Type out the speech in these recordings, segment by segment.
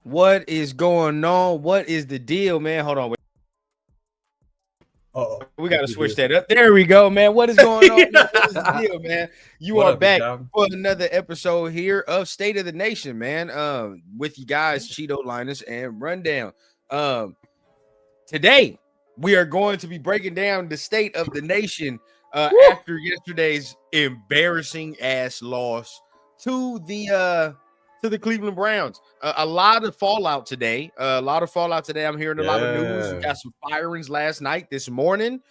What is going on? What is the deal, man? Hold on. Oh, We got to switch that up. There we go, man. What is going on, man? What is the deal, man? You what are up, big back dog? for another episode here of State of the Nation, man. With you guys, Cheeto, Linus, and Rundown. Um, Today we are going to be breaking down the state of the nation after yesterday's embarrassing ass loss to the Cleveland Browns. A lot of fallout today. I'm hearing a lot of news. We Yeah. got some firings last night, this morning.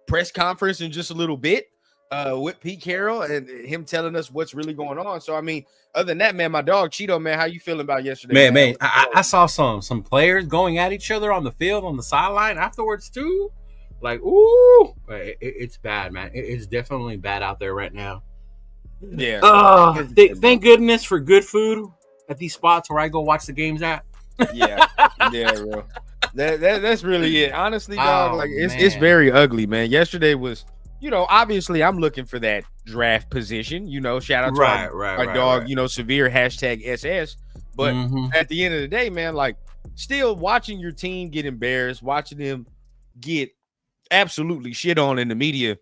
Press conference in just a little bit with Pete Carroll and him telling us what's really going on. So I mean, other than that, man, my dog Cheeto, man, how you feeling about yesterday, Man, man? I saw some players going at each other on the field on the sideline afterwards too. Like, ooh, it's bad, man. It's definitely bad out there right now. Yeah. Thank goodness for good food at these spots where I go watch the games at. Yeah, bro. That's really it. Honestly, dog, like it's man. very ugly, man. Yesterday was, obviously I'm looking for that draft position. Shout out to our dog, right. severe hashtag SS. But at the end of the day, man, like still watching your team get embarrassed, watching them get absolutely shit on in the media,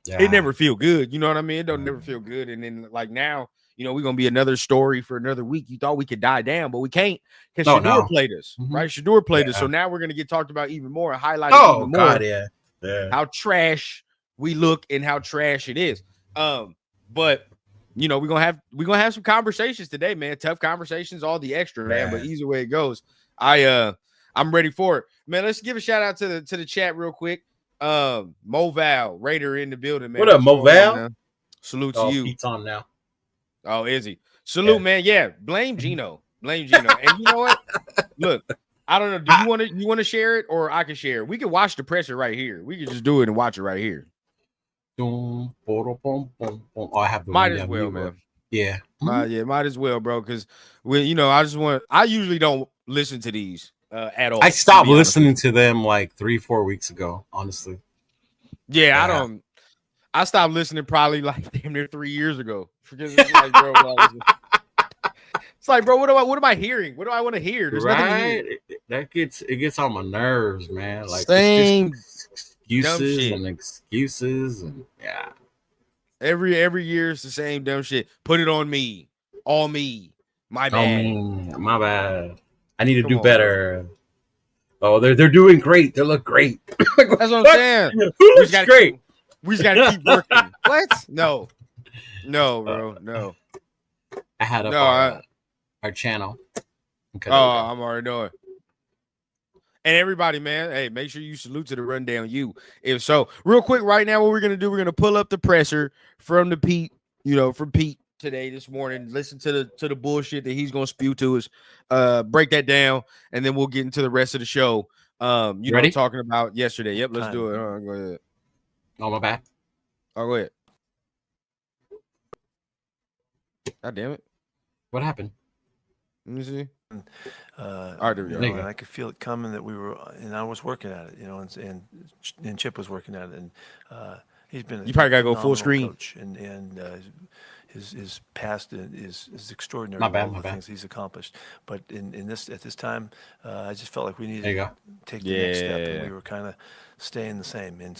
it never feel good. You know what I mean? It don't never feel good. And then like now, we're gonna be another story for another week. You thought we could die down, but we can't because Shador played us, right? Shador played us. So now we're gonna get talked about even more, highlighted even more. God, yeah. How trash we look and how trash it is. But we're gonna have some conversations today, man. Tough conversations, all the extra, man. But either way it goes, I'm ready for it, man. Let's give a shout out to the chat real quick. Moval Raider in the building, man. What up, Moval? Salute to you. Pete's on now. Oh, is he? Salute, man. Yeah, blame Gino. And you know what? Look, I don't know. Do you want to share it, or I can share it? We can watch the pressure right here. We can just do it and watch it right here. Oh, I have the might as well, man. Yeah. Might as well, bro. Because I usually don't listen to these at all. I stopped listening to them like 3-4 weeks ago, honestly. Yeah, I stopped listening probably like damn near 3 years ago. Because it's like, bro, what am I hearing? What do I want to hear? There's nothing to hear. It gets on my nerves, man. Like same excuses and yeah. Every year it's the same dumb shit. Put it on me. All me. My bad. My bad. I need to do better. Bro. Oh, they're doing great. They look great. That's what I'm saying. We just gotta keep working. What? No, bro. No. I had up our channel. Okay, I'm already knowing. And everybody, man, hey, make sure you salute to the Rundown You. If so, real quick, right now, what we're gonna do, we're gonna pull up the presser from Pete today, this morning. Listen to the bullshit that he's gonna spew to us. Break that down, and then we'll get into the rest of the show. Ready? Talking about yesterday. Yep, let's do it. Go ahead. Oh, my bad. Oh, go ahead. God damn it. What happened? Let me see. All right, there we go. And I could feel it coming that we were, and I was working at it, and Chip was working at it, and he's been. You probably gotta go full screen. Coach, and his past is extraordinary. My bad. Things he's accomplished, but at this time, I just felt like we needed to take the next step, and we were kind of staying the same, and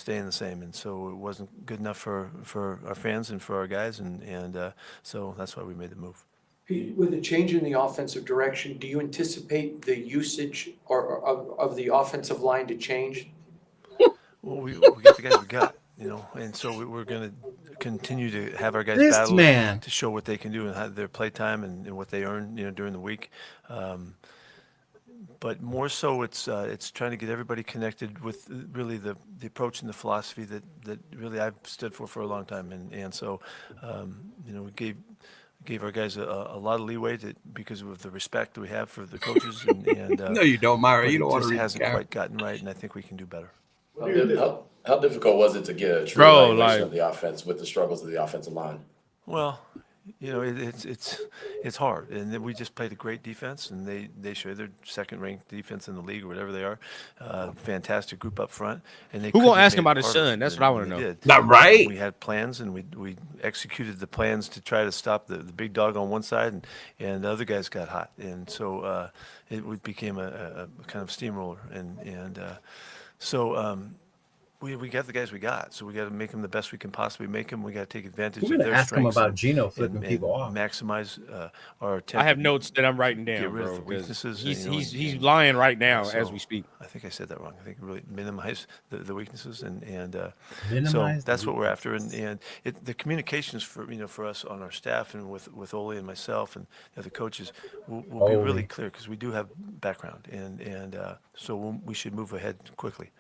so it wasn't good enough for our fans and for our guys, and so that's why we made the move. With the change in the offensive direction, do you anticipate the usage of the offensive line to change? Well, we got the guys we got, and so we're going to continue to have our guys battle to show what they can do and how their play time and what they earn, during the week. But more so, it's trying to get everybody connected with really the approach and the philosophy that really I've stood for a long time, and so we gave our guys a lot of leeway because of the respect we have for the coaches. And no, you don't, Myra. You don't want to read. It hasn't quite gotten right, and I think we can do better. How difficult was it to get a true evaluation of the offense with the struggles of the offensive line? Well, You know, it's hard, and then we just played a great defense, and they showed their second-ranked defense in the league or whatever they are. Fantastic group up front, and they Who couldn't gonna have ask made him about it his harder son? That's than what I want they to know. did. Not right. We had plans, and we executed the plans to try to stop the big dog on one side, and the other guys got hot, and so it became a kind of steamroller, and so. We got the guys we got, so we got to make them the best we can possibly make them. We got to take advantage We're of gonna their ask him strengths about Gino flipping and people off. maximize our attempt. I have to notes that I'm writing get down, rid bro. of the 'Cause weaknesses. he's lying right now so as we speak. I think I said that wrong. I think really minimize the weaknesses and so Minimize the that's what we're after. And the communications for us on our staff and with Ole and myself and the other coaches will be really clear because we do have background and so we should move ahead quickly.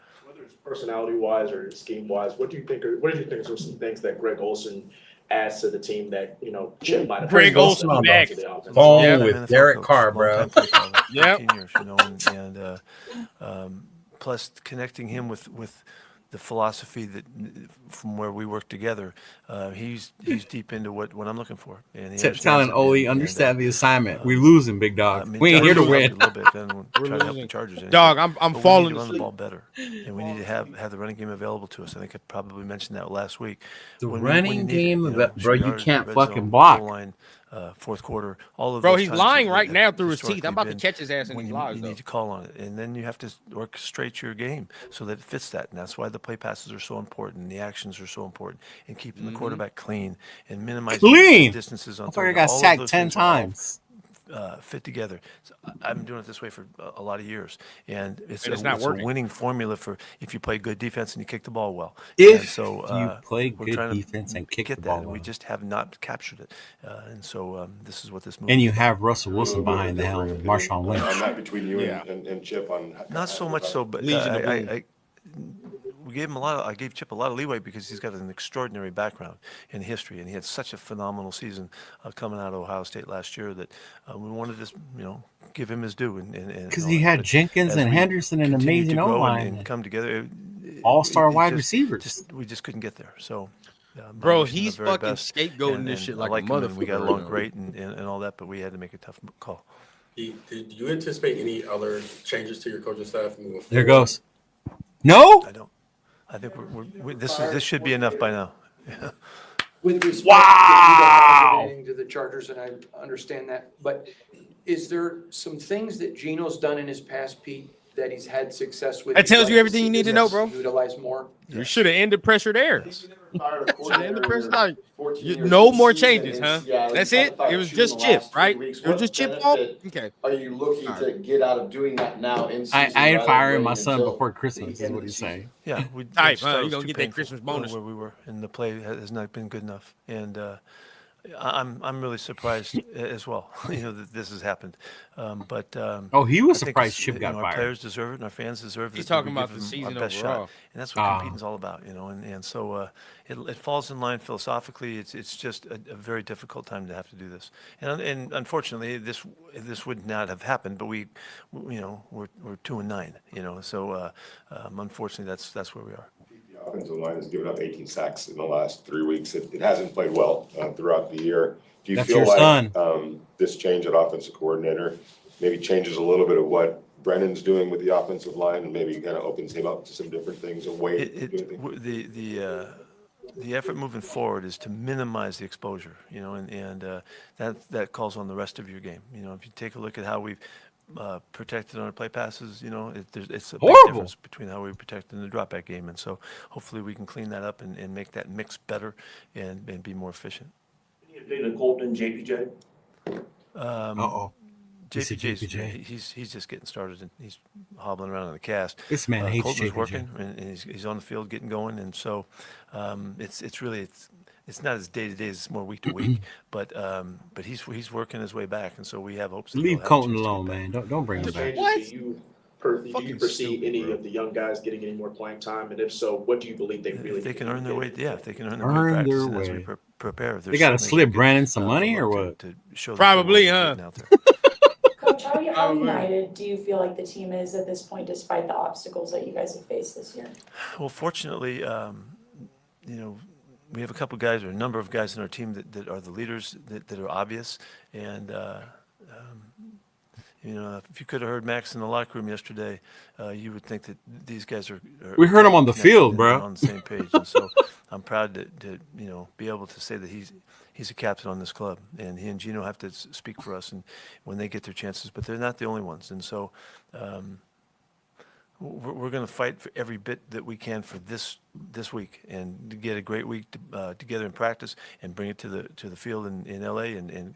Personality-wise or scheme-wise, what did you think are some things that Greg Olson adds to the team that, Chip might have? Greg Olson on back. the phone Yeah. with NFL Derek coach, Carr, bro. longtime play caller, Yep. 15 years, and plus connecting him with the philosophy that from where we work together, he's deep into what I'm looking for. And he Telling understands it, Ole, understand the assignment. We losing, big I dog. mean, we ain't here to Chargers win. helped a little bit, then we'll We're try to help the losing. Chargers. Dog, I'm But falling we need to run the asleep. ball better, and we need to have the running game available to us. I think I probably mentioned that last week. The When running you need game, it, bro, you yards, can't red fucking zone, block. goal line, fourth quarter, all of Bro, those he's times lying that right have now through his teeth. I'm historically about to been catch his ass in when his you lies, need though. to call on it, and then you have to orchestrate your game so that it fits that, and that's why the play passes are so important, and the actions are so important, and keeping the quarterback clean and minimizing Clean. distances on I third. got All of sacked those 10 things are all times. fit together. So I've been doing it this way for a lot of years, and it's And it's not a working. winning formula for if you play good defense and you kick the ball well. If and so, you play we're good trying to defense and kick get the ball that, and we well. just have not captured it. And so this is what this move. And you is. have Russell Wilson behind the helm, Marshawn On Lynch. that between you Yeah. and Chip on Not so much so, but Legion of Boom. we gave him I gave Chip a lot of leeway because he's got an extraordinary background in history, and he had such a phenomenal season coming out of Ohio State last year that we wanted to, give him his due. Because all he that. had But Jenkins as and we Henderson and continue amazing to grow O-line. and come together, All-star wide just- receivers. we just couldn't get there. So. I Bro, wish him the he's very fucking best, scapegoating this and shit I like a like him, and we got motherfucker along right now. great and all that, but we had to make a tough call. Did you anticipate any other changes to your coaching staff moving forward? There goes. No? I don't. I think this should be enough by now. With respect, Wow. you don't to the Chargers, and I understand that, but is there some things that Gino's done in his past, Pete, that he's had success with? That tells you'd you like everything see you need to this know, bro. Utilize more? You should have ended pressure there. Hired a End the pressure. coordinator Like, 14 you, years no in more the season changes, in huh? Seattle. That's He's it. about to It was fire just two in the Chip, last 3 right? weeks. It was What just Chip fault. benefit Okay. Are you looking All to get out of doing that now in season? I ain't rather than firing my waiting son until before the Christmas, is end what of he's the season? saying. Yeah, Type, just thought it you was gonna too get that painful, Christmas bonus. where we were, and the play has not been good enough, and I'm really surprised as well. That this has happened, but Oh, he was I think surprised it's, Chip got our fired. players deserve it, and our fans deserve it. He's that we talking give about the them season our best overall. shot, and that's what Ah. competing's all about, and so it falls in line philosophically. It's just a very difficult time to have to do this, and unfortunately this would not have happened, but we're 2-9, so unfortunately that's where we are. The offensive line has given up 18 sacks in the last 3 weeks. It hasn't played well throughout the year. Do you That's feel your like son. This change at offensive coordinator maybe changes a little bit of what Brennan's doing with the offensive line and maybe kind of opens him up to some different things, a way of doing things? The effort moving forward is to minimize the exposure, and that calls on the rest of your game. If you take a look at how we've protected on our play passes, it's a big Horrible. difference between how we protect in the drop back game, and so hopefully we can clean that up and make that mix better and be more efficient. Any update on Colton JPJ? Uh-oh. He said JPJ, he's just getting started, and he's hobbling around in the cast. This man hates Colton's JPJ. working, and he's on the field getting going, and so it's not as day to day, it's more week to week, but he's working his way back, and so we have hopes. That Leave he'll have a Colton chance to get alone, back. man. Don't bring him back. What? Do you Fucking foresee stupid, any bro. of the young guys getting any more playing time? And if so, what do you believe they really If they need can to earn their do? way, if they can earn their Earn way their practicing as we way. prepare. They gotta slip Brandon some money or what? To show Probably, huh? Coach, how united do you feel like the team is at this point, despite the obstacles that you guys have faced this year? Well, fortunately, we have a couple guys or a number of guys in our team that are the leaders that are obvious. And, if you could have heard Max in the locker room yesterday, you would think that these guys are We heard him on the connected field, and bro. on the same page. And so I'm proud to be able to say that he's a captain on this club, and he and Gino have to speak for us and when they get their chances, but they're not the only ones. And so we're going to fight for every bit that we can for this week and to get a great week together in practice and bring it to the field in LA and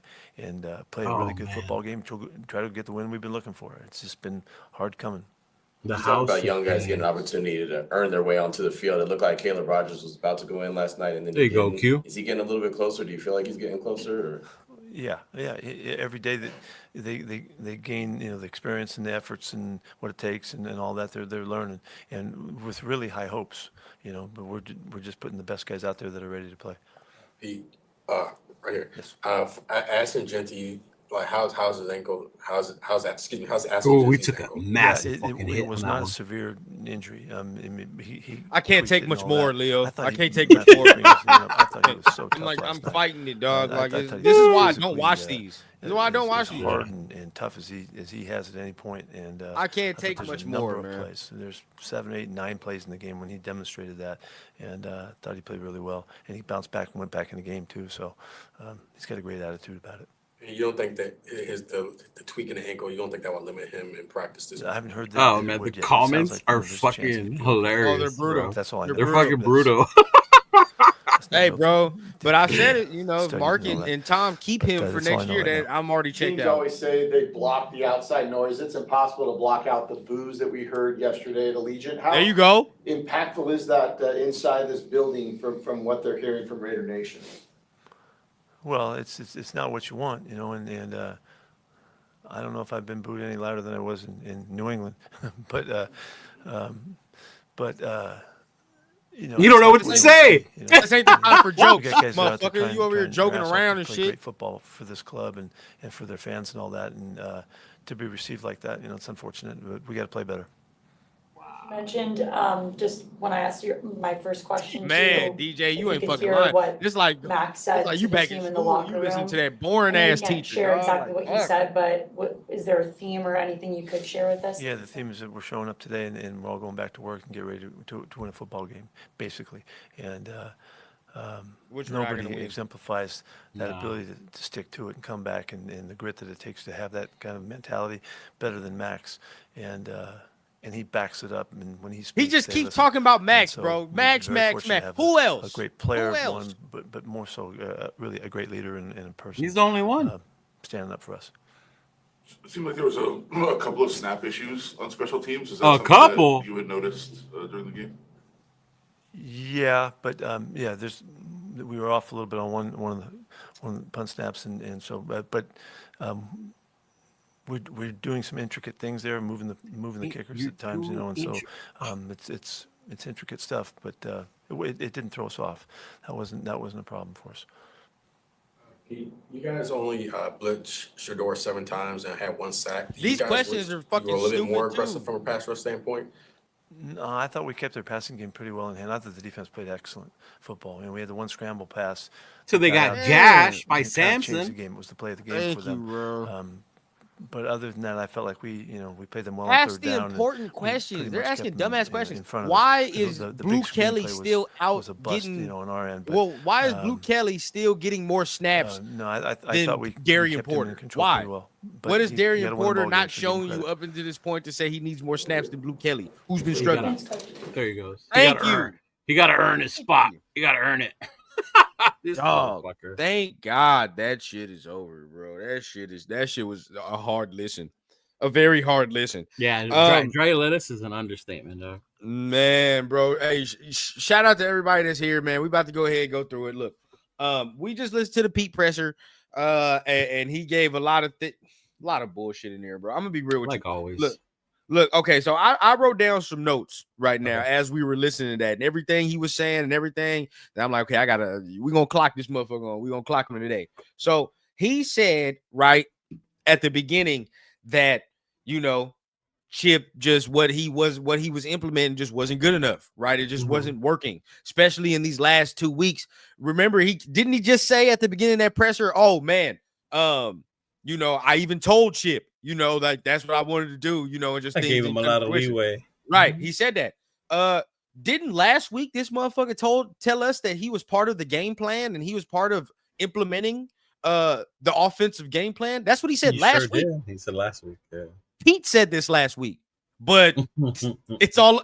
play a really good football game. Try to get the win we've been looking for. It's just been hard coming. The You talk house about young guys is getting an opportunity to earn their way onto the field. It looked like Caleb Rogers was about to go in last night, and then There you go, Q. Is he getting a little bit closer? Do you feel like he's getting closer? Or? Yeah. Every day that they gain, the experience and the efforts and what it takes and all that they're learning, and with really high hopes, But we're just putting the best guys out there that are ready to play. Pete, right here. Yes. Asking Genty, like, how's his ankle? How's that? Excuse me. How's asking? Oh, we Genty's took a ankle? massive fucking hit It was on that not a one. severe injury. He I can't tweaked take it and much all more, that. Leo. thought I he can't take messed much more. his fingers up. I thought he was so tough I'm like, last I'm night. fighting it, dog. I Like, thought this he was is why I physically, don't watch these. This is why I don't watch as these. hard and tough as he has at any point. And I can't thought take there's much a number more, of man. plays. There's 7, 8, 9 plays in the game when he demonstrated that, and thought he played really well. And he bounced back and went back in the game too. So he's got a great attitude about it. You don't think that the tweak in the ankle? You don't think that will limit him in practice this I week? haven't heard that. Oh that it man, the would yet. It sounds comments like, are there's a chance fucking that he- hilarious. Oh, they're brutal. bro. That's all I know. They're They're fucking brutal. That's not Hey, real. bro, but I said it. If Studies Mark and all that. and Tom keep him for that's all I next know year, right that I'm already checked Teams out. always say they block the outside noise. It's impossible to block out the boos that we heard yesterday at Allegiant. How There you go. impactful is that inside this building from what they're hearing from Raider Nation? Well, it's not what you want, and I don't know if I've been booed any louder than I was in New England, but You don't know what to say. This ain't the time for jokes, We got guys that are out there motherfucker. You over here trying joking their ass off around to and play shit. Great football for this club and for their fans and all that, and to be received like that, it's unfortunate, but we got to play better. You mentioned, just when I asked my first question Man, too, DJ, you if ain't could fucking hear lying. what It's like Max said you to the back team in in the school. locker You listen room. to that boring I know you ass can't teacher. share dog. exactly Like, what you fuck. said, but is there a theme or anything you could share with us? Yeah, the theme is that we're showing up today and we're all going back to work and get ready to win a football game, basically. And Which we're not nobody gonna win. exemplifies that No. ability to stick to it and come back and the grit that it takes to have that kind of mentality better than Max. And he backs it up. And when he speaks, He just they keeps listen. talking about And Max, so bro. we're Max, very Max, fortunate to Max. have Who else? A great player, Who else? one, but more so really a great leader and a person. He's the only one. Standing up for us. It seemed like there was a couple of snap issues on special teams. Is that A something couple? that you had noticed during the game? Yeah, but we were off a little bit on one of the punt snaps, and so but we're doing some intricate things there, moving the kickers at times, and so it's intricate stuff, but it didn't throw us off. That wasn't a problem for us. You guys only blitzed Shador 7 times and had 1 sack. Do you These guys questions wish are fucking you were a little bit more stupid, aggressive too. from a pass rush standpoint. No, I thought we kept their passing game pretty well in hand. I thought the defense played excellent football. We had the 1 scramble pass. So they got out gashed by and kind of changed the Samson. game. It was the play of the game Thank for you, them. bro. But other than that, I felt like we played them well on Ask 3rd the down. and important we questions. pretty They're much asking kept them dumbass in questions. front of us. Why 'Cause is the big Blue screen Kelly play still out was a bust, getting? on our end. But, Well, why is Blue Kelly still getting more snaps? no, I than thought we Darian kept him in Porter? control Why? pretty well. But What is you Darian gotta win Porter ball not games, so give him showing you credit. up until this point to say he needs more snaps than Blue Kelly, who's been He struggling? There he goes. Thank gotta you. earn. He got to earn his spot. He got to earn it. This Dog, motherfucker. thank God that shit is over, bro. That shit was a hard listen, a very hard listen. Yeah, dry lettuce is an understatement, though. Man, bro. Hey, shout out to everybody that's here, man. We about to go ahead and go through it. Look, we just listened to the Pete Presser, and he gave a lot of bullshit in there, bro. I'm gonna be real with Like you. always. Look. Okay, so I wrote down some notes right now as we were listening to that, and everything he was saying and everything. And I'm like, okay, we're gonna clock this motherfucker on. We're gonna clock him today. So he said right at the beginning that Chip just what he was implementing just wasn't good enough, right? It just wasn't working, especially in these last 2 weeks. Remember, he just say at the beginning of that presser, "Oh man, you know, I even told Chip, you know, like that's what I wanted to do, you know, and just I things gave him a lot of leeway." Right? He said that. Didn't last week this motherfucker tell us that he was part of the game plan and he was part of implementing the offensive game plan? That's what he said last week. Did. He said last week. Yeah. Pete said this last week, but it's all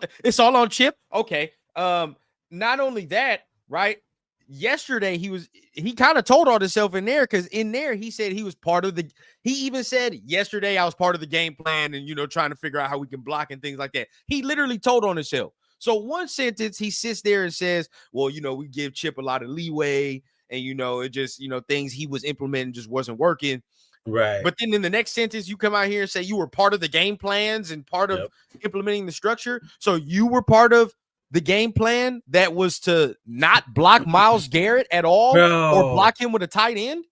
on Chip. Okay. Not only that, right? Yesterday he kind of told on himself in there, because in there he said he was part of he even said yesterday I was part of the game plan and, you know, trying to figure out how we can block and things like that. He literally told on himself. So one sentence he sits there and says, well, you know, we give Chip a lot of leeway and, you know, it just, you know, things he was implementing just wasn't working. Right. But then in the next sentence, you come out here and say you were part of the game plans and part of implementing the structure. So you were part of the game plan that was to not block Myles Garrett at all, or block him with a tight end,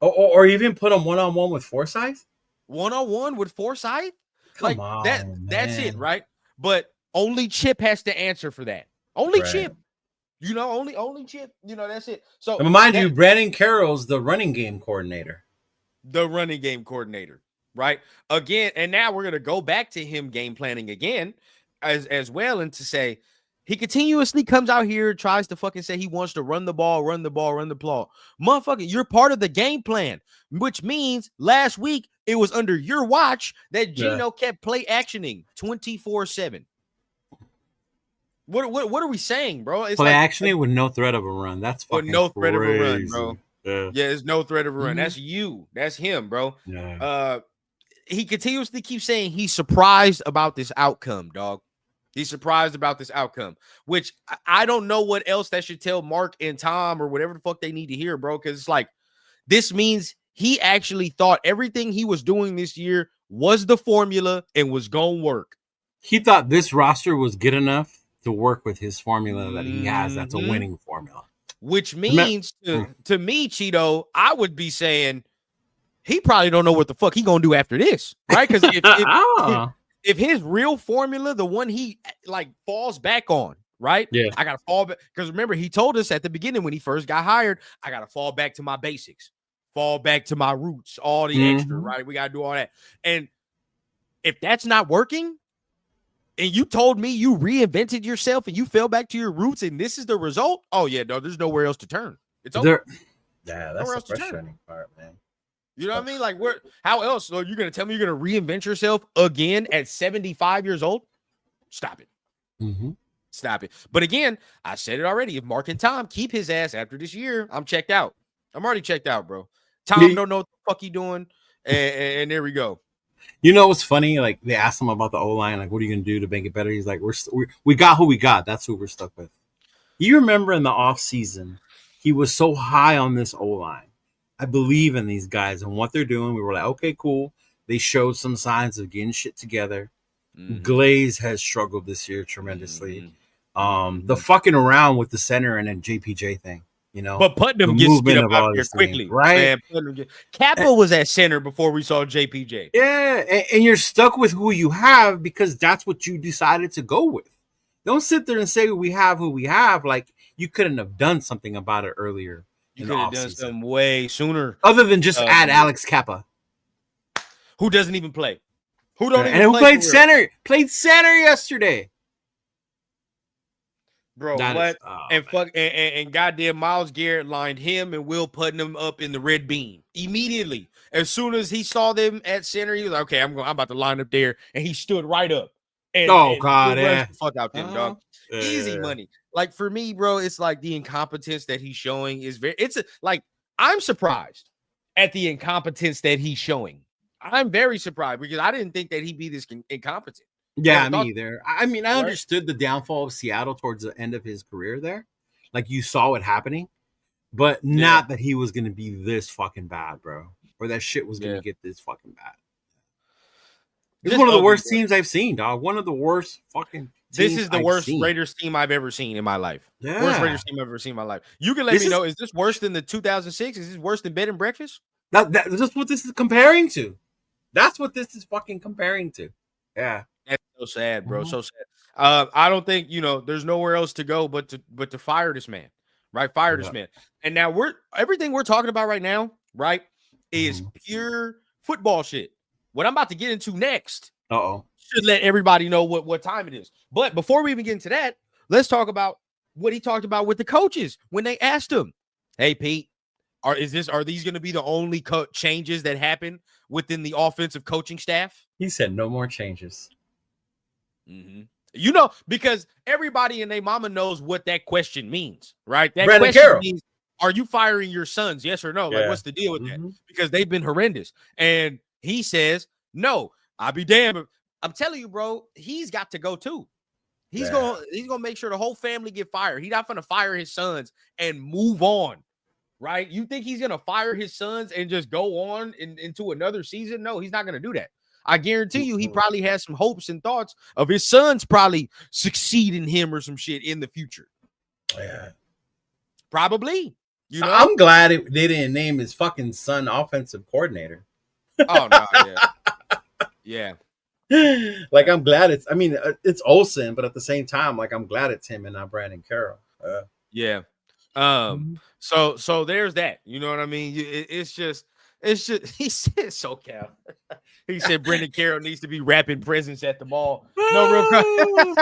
or even put him one-on-one with Forsyth. One-on-one with Forsyth, Come on, that's it, right? But only Chip has to answer for that. Only Chip. You know, only Chip. You know, that's it. So and mind you, Brandon Carroll's the running game coordinator. Right? Again, and now we're gonna go back to him game planning again as well, and to say he continuously comes out here, tries to fucking say he wants to run the ball. Motherfucker, you're part of the game plan, which means last week it was under your watch that Geno kept play actioning 24/7. What are we saying, bro? It's play actioning with no threat of a run. That's fucking with no threat crazy. of a run, bro. Yeah, there's no threat of a run. That's you. That's him, bro. Yeah. He continuously keeps saying he's surprised about this outcome, dog. He's surprised about this outcome, which I don't know what else that should tell Mark and Tom or whatever the fuck they need to hear, bro. Because it's like, this means he actually thought everything he was doing this year was the formula and was going to work. He thought this roster was good enough to work with his formula that he has. That's a winning formula. Which means to me, Cheeto, I would be saying he probably don't know what the fuck he gonna do after this, right? Because if his real formula, the one he like falls back on, right? Yeah, I gotta fall back, because remember he told us at the beginning when he first got hired, I gotta fall back to my basics, fall back to my roots, all the extra, right? We gotta do all that, and if that's not working, and you told me you reinvented yourself and you fell back to your roots and this is the result, oh yeah, no, there's nowhere else to turn. It's over. Yeah, that's the frustrating part, man. You know what I mean? Like, how else? So you're gonna tell me you're gonna reinvent yourself again at 75 years old? Stop it. Stop it. But again, I said it already. If Mark and Tom keep his ass after this year, I'm checked out. I'm already checked out, bro. Tom don't know what the fuck he doing, and there we go. You know what's funny? Like, they asked him about the O-line, like, what are you gonna do to make it better? He's like, we got who we got. That's who we're stuck with. You remember in the off season, he was so high on this O-line. I believe in these guys and what they're doing. We were like, okay, cool. They showed some signs of getting shit together. Glaze has struggled this year tremendously. The fucking around with the center and then JPJ thing, you know. But Putnam gets get up out here quickly, things, right? Kappa was at center before we saw JPJ. Yeah, and you're stuck with who you have because that's what you decided to go with. Don't sit there and say we have who we have. Like, you couldn't have done something about it earlier. You could have done something way sooner. Other than just add Alex Kappa, who doesn't even play. Who don't even and who play played center? Played center yesterday, bro. What? And goddamn Myles Garrett lined him and Will Putnam up in the red beam immediately. As soon as he saw them at center, he was like, "Okay, I'm about to line up there," and he stood right up. And, God, the fuck out them, dog. Easy money. Like, for me, bro, it's like the incompetence that he's showing is I'm surprised at the incompetence that he's showing. I'm very surprised because I didn't think that he'd be this incompetent. Yeah, me either. I mean, I understood the downfall of Seattle towards the end of his career there. Like, you saw it happening, but not that he was going to be this fucking bad, bro. Or that shit was going to get this fucking bad. This is one of the worst teams I've seen, dog. One of the worst fucking This is the worst Raiders team I've ever seen in my life. Yeah. Worst Raiders team I've ever seen in my life. You can let me know, is this worse than the 2006? Is this worse than Bed and Breakfast? That's what this is comparing to. That's what this is fucking comparing to. Yeah. So sad, bro. Mhm. So sad. I don't think there's nowhere else to go but to fire this man, right? Fire this Yeah. man. And now everything we're talking about right now, right, is pure football shit. What I'm about to get into next Uh-oh. should let everybody know what time it is. But before we even get into that, let's talk about what he talked about with the coaches when they asked him, "Hey, Pete, are these going to be the only changes that happen within the offensive coaching staff?" He said no more changes. Because everybody and their mama knows what that question means, right? That Brandon question Carroll. means, are you firing your sons? Yes or no? Like, what's the deal with that? Because they've been horrendous. And he says, no, I'll be damned. I'm telling you, bro, he's got to go too. He's gonna make sure the whole family get fired. He's not gonna fire his sons and move on, right? You think he's gonna fire his sons and just go on into another season? No, he's not gonna do that. I guarantee you, he probably has some hopes and thoughts of his sons probably succeeding him or some shit in the future. Yeah, probably. I'm glad they didn't name his fucking son offensive coordinator. Oh no, yeah. Like, I'm glad it's Olsen, but at the same time, like, I'm glad it's him and not Brandon Carroll. Yeah. So there's that. You know what I mean? It's just he said SoCal. He said Brendan Carroll needs to be rapping presents at the mall. No,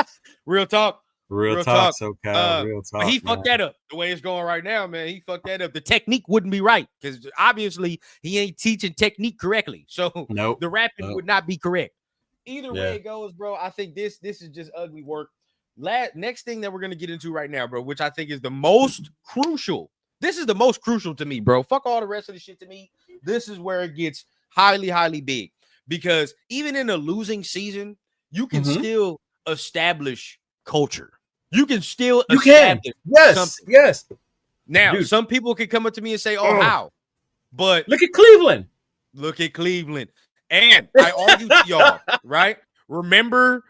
real talk. Real talk, SoCal. Real talk. He fucked that up the way it's going right now, man. He fucked that up. The technique wouldn't be right because obviously he ain't teaching technique correctly. So the rapping would not be correct. Either way it goes, bro. I think this is just ugly work. Next thing that we're gonna get into right now, bro, which I think is the most crucial. This is the most crucial to me, bro. Fuck all the rest of the shit to me. This is where it gets highly, highly big. Because even in a losing season, you can still establish culture. You can still establish something. Yes. Now, some people can come up to me and say, "Oh, how?" But look at Cleveland. And I argue to y'all, right? Remember,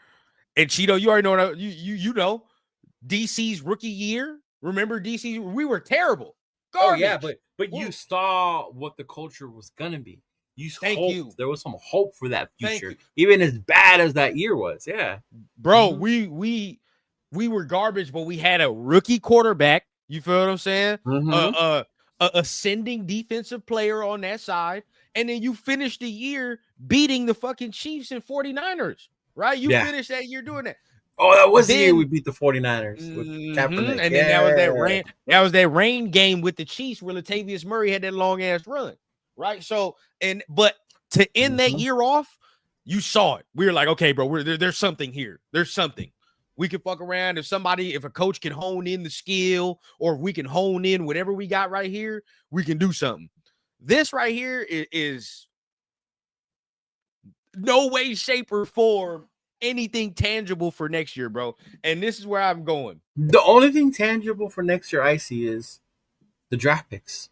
and Cheeto, you already know you know DC's rookie year. Remember DC? We were terrible. Garbage. Oh yeah, but you saw what the culture was gonna be. There was some hope for that future, even as bad as that year was. Yeah, bro, we were garbage, but we had a rookie quarterback. You feel what I'm saying? A ascending defensive player on that side, and then you finished the year beating the fucking Chiefs and 49ers, right? You finished that year doing that. Oh, that was the year we beat the 49ers with Kaepernick. And then that was that rain game with the Chiefs where Latavius Murray had that long ass run. Right. So, but to end that year off, you saw it. We were like, okay, bro, there's something here. There's something. We can fuck around. If a coach can hone in the skill, or if we can hone in whatever we got right here, we can do something. This right here is no way, shape, or form anything tangible for next year, bro. And this is where I'm going. The only thing tangible for next year I see is the draft picks.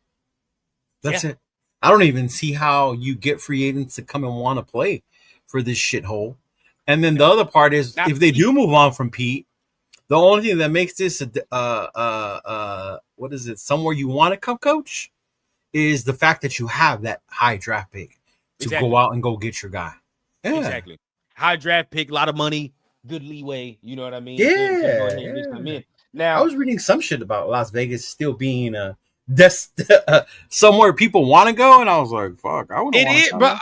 That's it. I don't even see how you get free agents to come and want to play for this shithole. And then the other part is, if they do move on from Pete, the only thing that makes this somewhere you want to come coach is the fact that you have that high draft pick to go out and go get your guy. Yeah. Exactly. High draft pick, a lot of money, good leeway. You know what I mean? Yeah. Now, I was reading some shit about Las Vegas still being somewhere people want to go, and I was like, "Fuck, I wouldn't." It is, but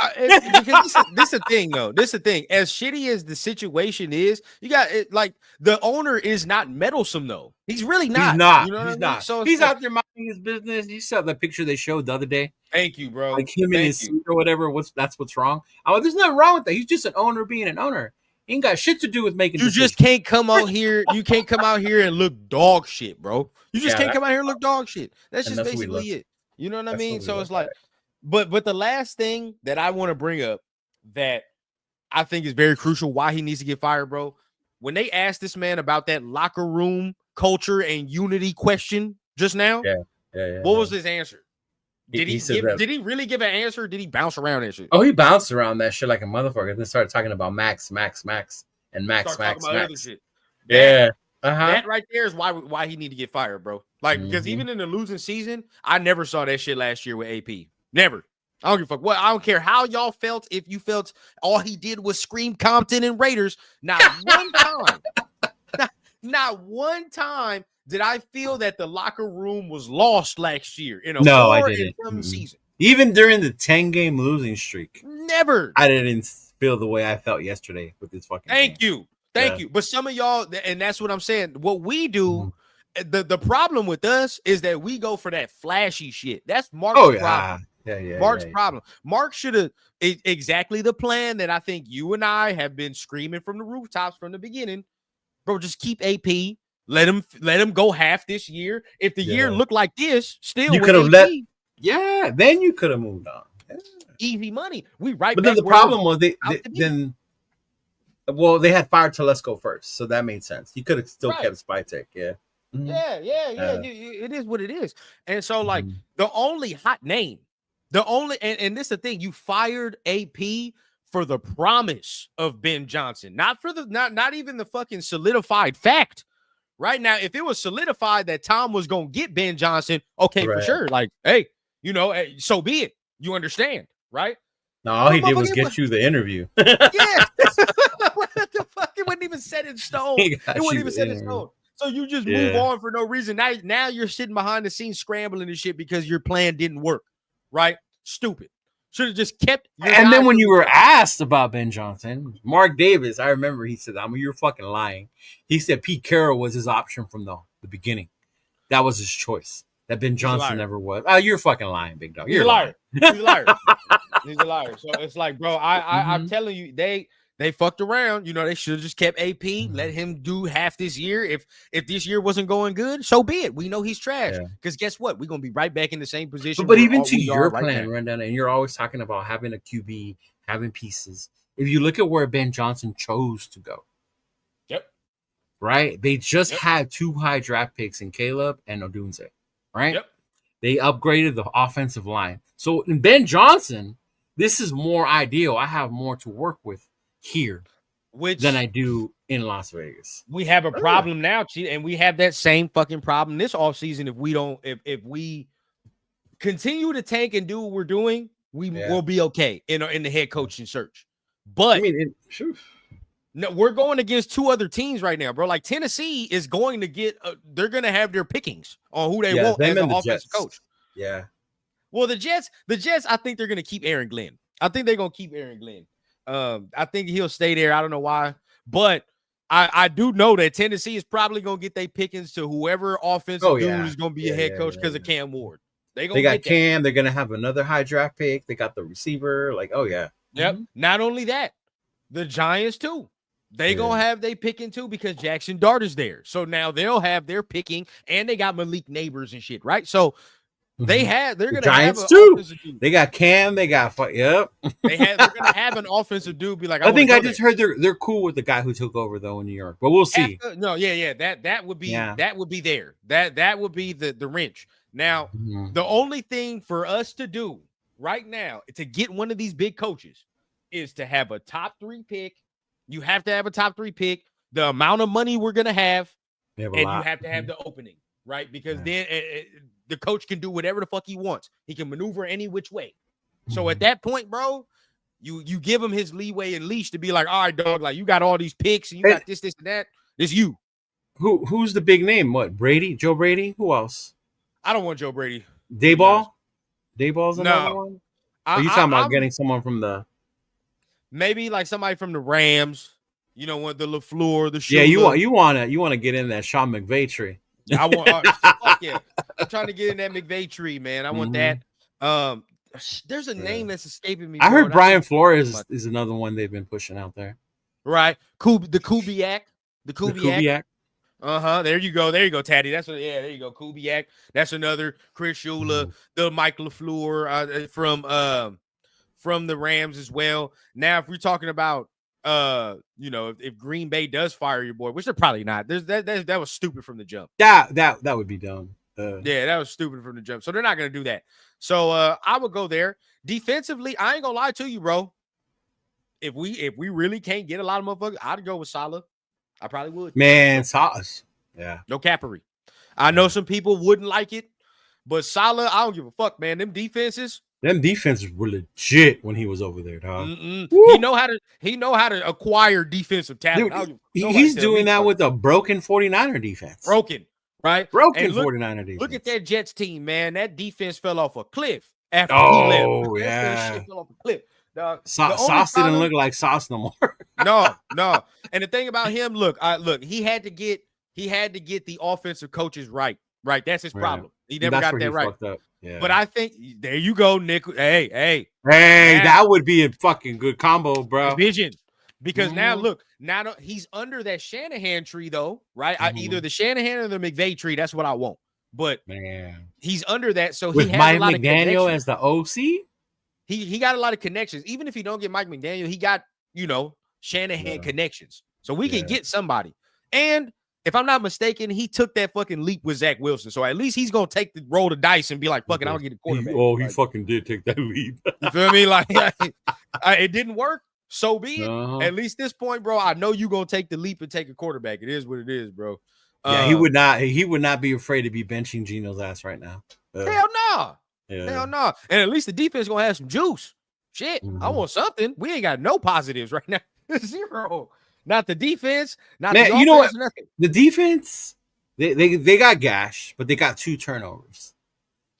because this is the thing, though. This is the thing. As shitty as the situation is, you got it. Like, the owner is not meddlesome, though. He's really not. He's not. You know he's not. So he's out there minding his business. You saw the picture they showed the other day. Thank you, bro. Like him in his suit or whatever. That's what's wrong. There's nothing wrong with that. He's just an owner being an owner. He ain't got shit to do with making. You just can't come out here. You can't come out here and look dog shit, bro. You just can't come out here and look dog shit. That's just basically it. You know what I mean? So it's like, but the last thing that I want to bring up that I think is very crucial why he needs to get fired, bro. When they asked this man about that locker room culture and unity question just now, what was his answer? Did he really give an answer? Or did he bounce around that shit? Oh, he bounced around that shit like a motherfucker. And then started talking about Max, and Max. Shit. Yeah. That right there is why he need to get fired, bro. Like, because even in the losing season, I never saw that shit last year with AP. Never. I don't give a fuck. Well, I don't care how y'all felt. If you felt all he did was scream Compton and Raiders, not one time, not one time did I feel that the locker room was lost last year in a No, I 4 didn't. and some season. Even during the 10-game losing streak, Never. I didn't feel the way I felt yesterday with this fucking Thank game. you. But some of y'all, and that's what I'm saying. What we do, the problem with us is that we go for that flashy shit. That's Mark's problem. Mark's problem. Mark should have exactly the plan that I think you and I have been screaming from the rooftops from the beginning. Bro, just keep AP. Let him go half this year. If the year looked like this, still you with could have AP, then you could have moved on. Yeah. easy money. We right. But back then the where problem was they had fired Telesco first, so that made sense. You could have still kept Spytek, yeah. Mm-hmm. Yeah. It is what it is. And so, like, the only hot name, and this is the thing, you fired AP for the promise of Ben Johnson, not for the not even the fucking solidified fact. Right now, if it was solidified that Tom was gonna get Ben Johnson, okay, for sure. Like, hey, so be it. You understand, right? No, all he did was get you the interview. Yeah. What the fuck? It wasn't even set in stone. It wasn't even set in stone. So you just move on for no reason. Now you're sitting behind the scenes scrambling and shit because your plan didn't work, right? Stupid. Should have just kept. And then when you were asked about Ben Johnson, Mark Davis, I remember he said, you're fucking lying. He said Pete Carroll was his option from the beginning. That was his choice. That Ben Johnson never was. Oh, you're fucking lying, big dog. You're a liar. He's a liar. He's a liar. So it's like, bro, I'm telling you, they fucked around. They should have just kept AP, let him do half this year. If this year wasn't going good, so be it. We know he's trash. Because guess what? We're gonna be right back in the same position. But even to your plan, Rundown, and you're always talking about having a QB, having pieces. If you look at where Ben Johnson chose to go, right? They just had 2 high draft picks in Caleb and Odunze, right? They upgraded the offensive line. So in Ben Johnson, this is more ideal. I have more to work with here than I do in Las Vegas. We have a problem now, and we have that same fucking problem this offseason. If we continue to tank and do what we're doing, we will be okay in the head coaching search. But no, we're going against 2 other teams right now, bro. Like Tennessee is going to get they're going to have their pickings on who they want as an offensive coach. Yeah. Well, the Jets, I think they're going to keep Aaron Glenn. I think they're going to keep Aaron Glenn. I think he'll stay there. I don't know why, but I do know that Tennessee is probably going to get their pickings to whoever offensive dude is going to be a head coach because of Cam Ward. They got Cam. They're going to have another high draft pick. They got the receiver. Like, Yep. Not only that, the Giants too. They gonna have they picking too because Jackson Dart is there. So now they'll have their picking, and they got Malik Neighbors and shit, right? So they're gonna Giants have too. They got Cam. They got they're gonna have an offensive dude be like. I think I just heard they're cool with the guy who took over though in New York, but we'll see. That would be there. That would be the wrench. Now the only thing for us to do right now to get one of these big coaches is to have a top 3 pick. You have to have a top 3 pick, the amount of money we're going to have, and you have to have the opening, right? Because then the coach can do whatever the fuck he wants. He can maneuver any which way. So at that point, bro, you give him his leeway and leash to be like, all right, dog, like you got all these picks and you got this, and that. It's you. Who's the big name? What, Brady? Joe Brady? Who else? I don't want Joe Brady. Dayball? Dayball's another one? Are you talking about getting someone from the... Maybe like somebody from the Rams, what the LaFleur, the Shula. Yeah, you want to get in that Sean McVay tree. Yeah, I want. I'm trying to get in that McVay tree, man. I want that. There's a name that's escaping me. I heard Brian Flores is another one they've been pushing out there. Right, the Kubiak. There you go, Taddy. There you go, Kubiak. That's another Chris Shula, the Mike LaFleur from the Rams as well. Now, if we're talking about, if Green Bay does fire your boy, which they're probably not, that was stupid from the jump. That would be dumb. That was stupid from the jump. So they're not going to do that. So I would go there. Defensively, I ain't gonna lie to you, bro. If we really can't get a lot of motherfuckers, I'd go with Salah. I probably would. Man, Salah. Yeah. No capery. I know some people wouldn't like it, but Salah, I don't give a fuck, man. Them defenses. Them defenses were legit when he was over there, dog. He know how to acquire defensive talent. Dude, he's doing that with a broken 49er defense. Broken, right? Broken 49er defense. Look at that Jets team, man. That defense fell off a cliff after he left. Oh, yeah. That shit fell off a cliff. Sauce didn't look like Sauce no more. No. And the thing about him, look, he had to get the offensive coaches right. Right. That's his problem. He never got that right. Yeah. But I think there you go, Nick. Hey, that would be a fucking good combo, bro. Vision. Because now he's under that Shanahan tree, though, right? Either the Shanahan or the McVay tree. That's what I want. But man, he's under that, so with he has Mike a lot McDaniel of as the OC. He got a lot of connections. Even if he don't get Mike McDaniel, he got Shanahan connections, so we can get somebody. And if I'm not mistaken, he took that fucking leap with Zach Wilson, so at least he's gonna take the roll of dice and be like, "Fucking, I'll get a quarterback." He fucking did take that leap. You feel me? Like it didn't work. So be it. At least this point, bro, I know you're gonna take the leap and take a quarterback. It is what it is, bro. Yeah, he would not be afraid to be benching Geno's ass right now. Hell no. Hell no. And at least the defense gonna have some juice. Shit. I want something. We ain't got no positives right now. Zero. Not the defense, not the offense, you know what? Nothing. The defense, they got gashed, but they got 2 turnovers.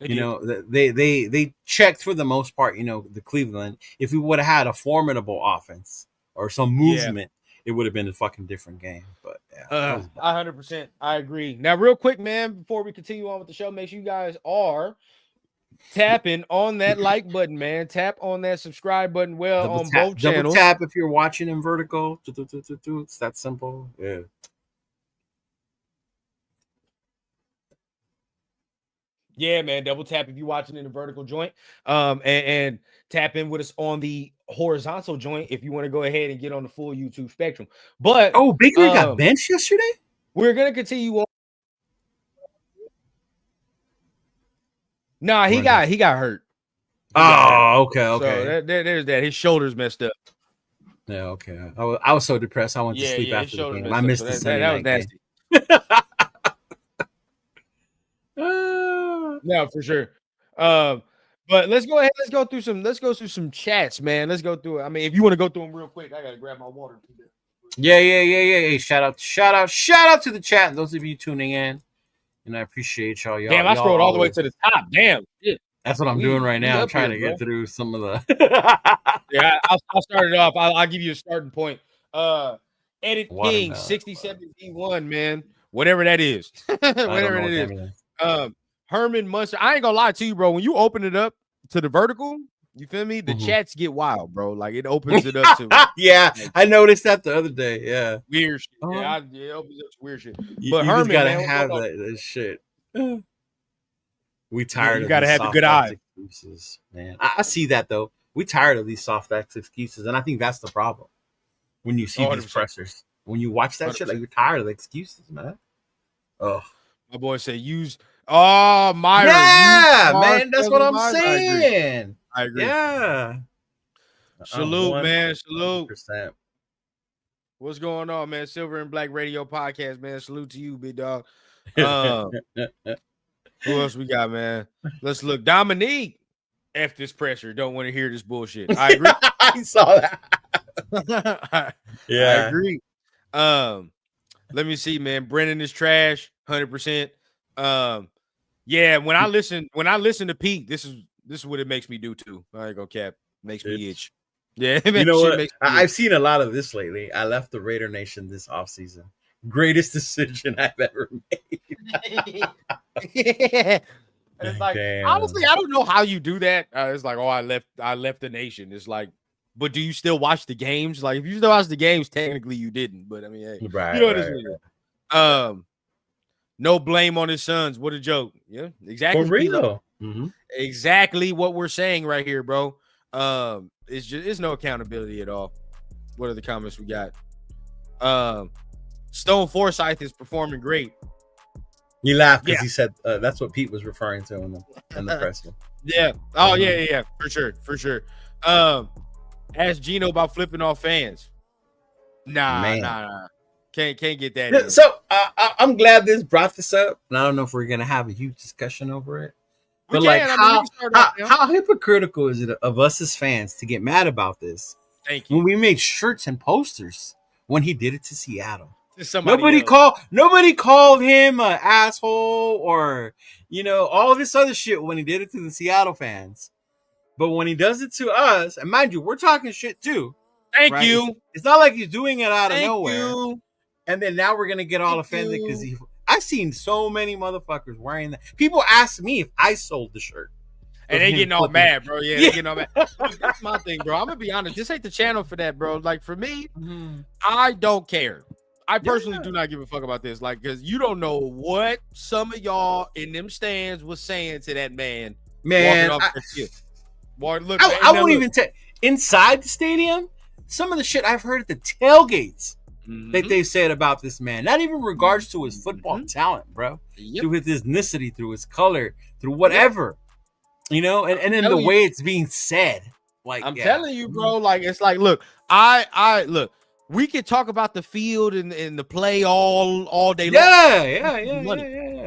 They checked for the most part, the Cleveland. If we would have had a formidable offense or some movement, it would have been a fucking different game. But 100%. I agree. Now, real quick, man, before we continue on with the show, make sure you guys are tapping on that like button, man. Tap on that subscribe button both channels. Double tap if you're watching in vertical. It's that simple. Yeah. Yeah, man. Double tap if you're watching in the vertical joint. And tap in with us on the horizontal joint if you want to go ahead and get on the full YouTube spectrum. But Baker got benched yesterday? We're gonna continue on. Nah, he got hurt. Okay. So there's that. His shoulders messed up. Yeah, okay. I was so depressed. I went to sleep after the game. I missed the Sunday that was night nasty. No, for sure. But let's go ahead. Let's go through some chats, man. Let's go through it. I mean, if you want to go through them real quick, I gotta grab my water. Yeah. Hey, shout out to the chat and those of you tuning in. And I appreciate y'all. Damn, I scrolled all the way to the top. Damp. Shit. That's what I'm doing right now. I'm trying to get through some of the. Yeah, I'll start it off. I'll give you a starting point. Edit King 67D1, man. Whatever that is. Whatever it is. Herman Munster. I ain't gonna lie to you, bro. When you open it up to the vertical, you feel me? The chats get wild, bro. Like it opens it up to yeah, I noticed that the other day. Yeah. Weird shit. Yeah, it opens up to weird shit. But you Herman, gotta man, have that shit. We tired you of gotta these have the good eye. excuses, man. I see that though. We tired of these soft ass excuses, and I think that's the problem. When you see these pressers, when you watch that 100%. Shit, like you're tired of the excuses, man. Oh, my boy said use. Oh, Myra. Yeah, man, that's what I'm saying. I agree. Yeah. Salute, man. Salute. 100%. What's going on, man? Silver and Black Radio Podcast, man. Salute to you, big dog. Who else we got, man? Let's look. Dominique. F this pressure. Don't want to hear this bullshit. I agree. I saw that. Yeah. I agree. Let me see, man. Brennan is trash, 100%. Yeah, when I listen to Pete, this is what it makes me do too. I ain't gonna cap. Makes me itch. Yeah, you know what? I've seen a lot of this lately. I left the Raider Nation this offseason. Greatest decision I've ever made. Yeah. And it's like, honestly, I don't know how you do that. It's like, I left the nation. It's like, but do you still watch the games? Like, if you still watch the games, technically you didn't. But I mean, hey, right, you know what it is. No blame on his sons. What a joke. Yeah, exactly. For real. Mm-hmm. Exactly what we're saying right here, bro. It's no accountability at all. What are the comments we got? Stone Forsyth is performing great. He laughed because he said that's what Pete was referring to in the press. Yeah. Oh, yeah. For sure. Ask Gino about flipping off fans. Nah. Can't get that. Yeah, so I'm glad this brought this up. And I don't know if we're gonna have a huge discussion over it, We But can. like, I mean, we can start off now. how hypocritical is it of us as fans to get mad about this Thank you. when we made shirts and posters when he did it to Seattle? To somebody Nobody called him an asshole or all this other shit when he did it to the Seattle fans. But when he does it to us, and mind you, we're talking shit too. Thank right? you. It's not like he's doing it out of Thank nowhere. you. And then now we're gonna get all Thank offended because you. I've seen so many motherfuckers wearing that. People ask me if I sold the shirt. And they getting all mad, bro. Yeah, they getting all mad. Look, that's my thing, bro. I'm gonna be honest. This ain't the channel for that, bro. Like for me, I don't care. I personally do not give a fuck about this. Like, because you don't know what some of y'all in them stands was saying to that man. Man, walking off the field. Boy, look, I won't even tell. Inside the stadium, some of the shit I've heard at the tailgates that they said about this man, not even in regards to his football talent, bro, through his ethnicity, through his color, through whatever, and then the way it's being said. Like I'm telling you, bro. Like it's like, look, I look. We could talk about the field and the play all day long. Yeah.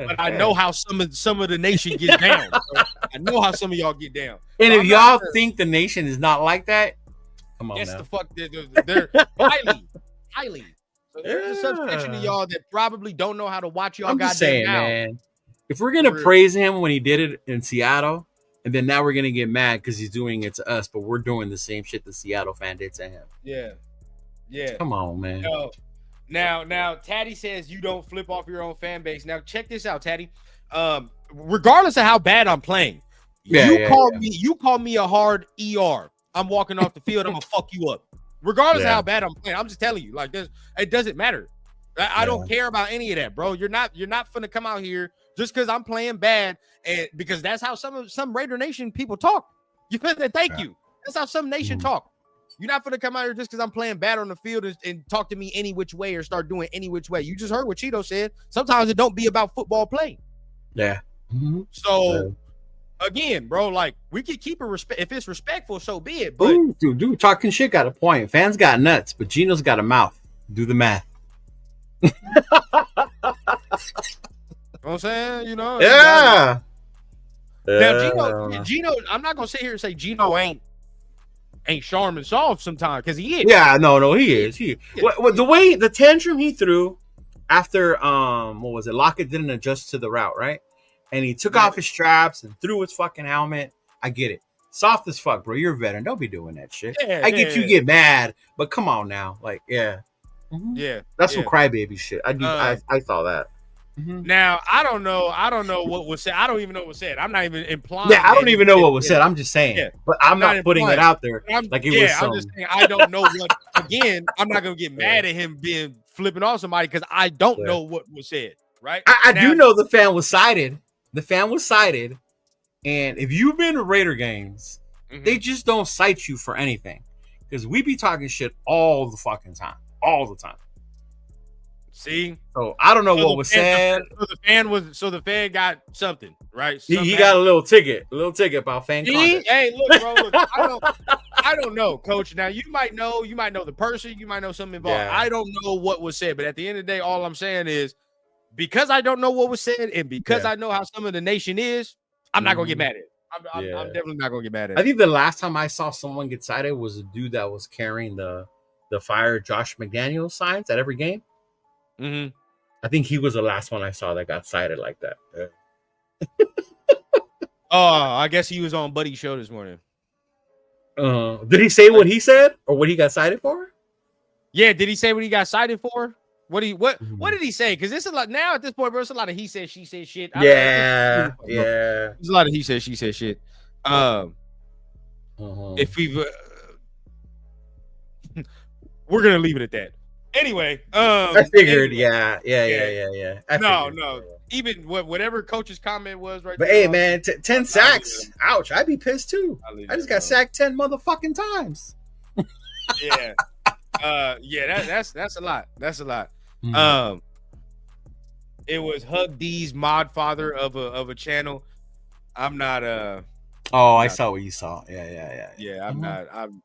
But I know how some of the nation gets down. Bro. I know how some of y'all get down. And so if y'all think the nation is not like that, come on. Yes, now. the fuck they're highly. So there's a subsection of y'all that probably don't know how to watch y'all. I'm just saying, man. If we're gonna praise him when he did it in Seattle, and then now we're gonna get mad because he's doing it to us, but we're doing the same shit the Seattle fan did to him. Yeah. Come on, man. Now, Taddy says you don't flip off your own fan base. Now, check this out, Taddy. Regardless of how bad I'm playing, you call me a hard ER. I'm walking off the field. I'm gonna fuck you up. Regardless of how bad I'm playing, I'm just telling you. Like this, it doesn't matter. I don't care about any of that, bro. You're not finna come out here just because I'm playing bad, and because that's how some Raider Nation people talk. You feel that? Thank you. That's how some nation talk. You're not gonna come out here just because I'm playing bad on the field and talk to me any which way or start doing any which way. You just heard what Cheeto said. Sometimes it don't be about football play. Yeah. So again, bro, like we could keep it respect. If it's respectful, so be it. But dude, talking shit got a point. Fans got nuts, but Gino's got a mouth. Do the math. You know what I'm saying? Yeah. Now Gino, I'm not gonna sit here and say Gino ain't Charmin soft sometimes because he is. Yeah, no, he is. The way the tantrum he threw after what was it? Lockett didn't adjust to the route, right? And he took off his straps and threw his fucking helmet. I get it. Soft as fuck, bro. You're a veteran. Don't be doing that shit. I get you get mad, but come on now. Like, that's some crybaby shit. I saw that. Now I don't know what was said. I don't even know what was said. I'm not even implying. Yeah, I don't even know what was said. I'm just saying, but I'm not putting it out there like it was. I'm just saying I don't know what. Again, I'm not gonna get mad at him being flipping off somebody because I don't know what was said. Right? I do know the fan was cited. The fan was cited, and if you've been to Raider games, they just don't cite you for anything because we be talking shit all the fucking time, all the time. See, so I don't know what was said. So the fan got something, right? He got a little ticket about fan content. Hey, look, bro, I don't know, Coach. Now you might know the person, you might know something involved. Yeah. I don't know what was said, but at the end of the day, all I'm saying is because I don't know what was said, and because I know how some of the nation is, I'm not gonna get mad at it. I'm definitely not gonna get mad at it. I think the last time I saw someone get cited was a dude that was carrying the fire Josh McDaniels signs at every game. I think he was the last one I saw that got cited like that. I guess he was on Buddy's show this morning. Did he say what he said or what he got cited for? Yeah, did he say what he got cited for? What did he say? Because it's a lot now at this point, bro. It's a lot of he said, she said shit. Yeah. There's a lot of he said, she said shit. If we've we're gonna leave it at that. Anyway, I figured, anyway, yeah. No. Even whatever coach's comment was, right? But hey, man, 10 sacks. Ouch! I'd be pissed too. I just got sacked 10 motherfucking times. That's a lot. That's a lot. It was Hug D's mod father of a channel. I'm not I saw what you saw. Yeah.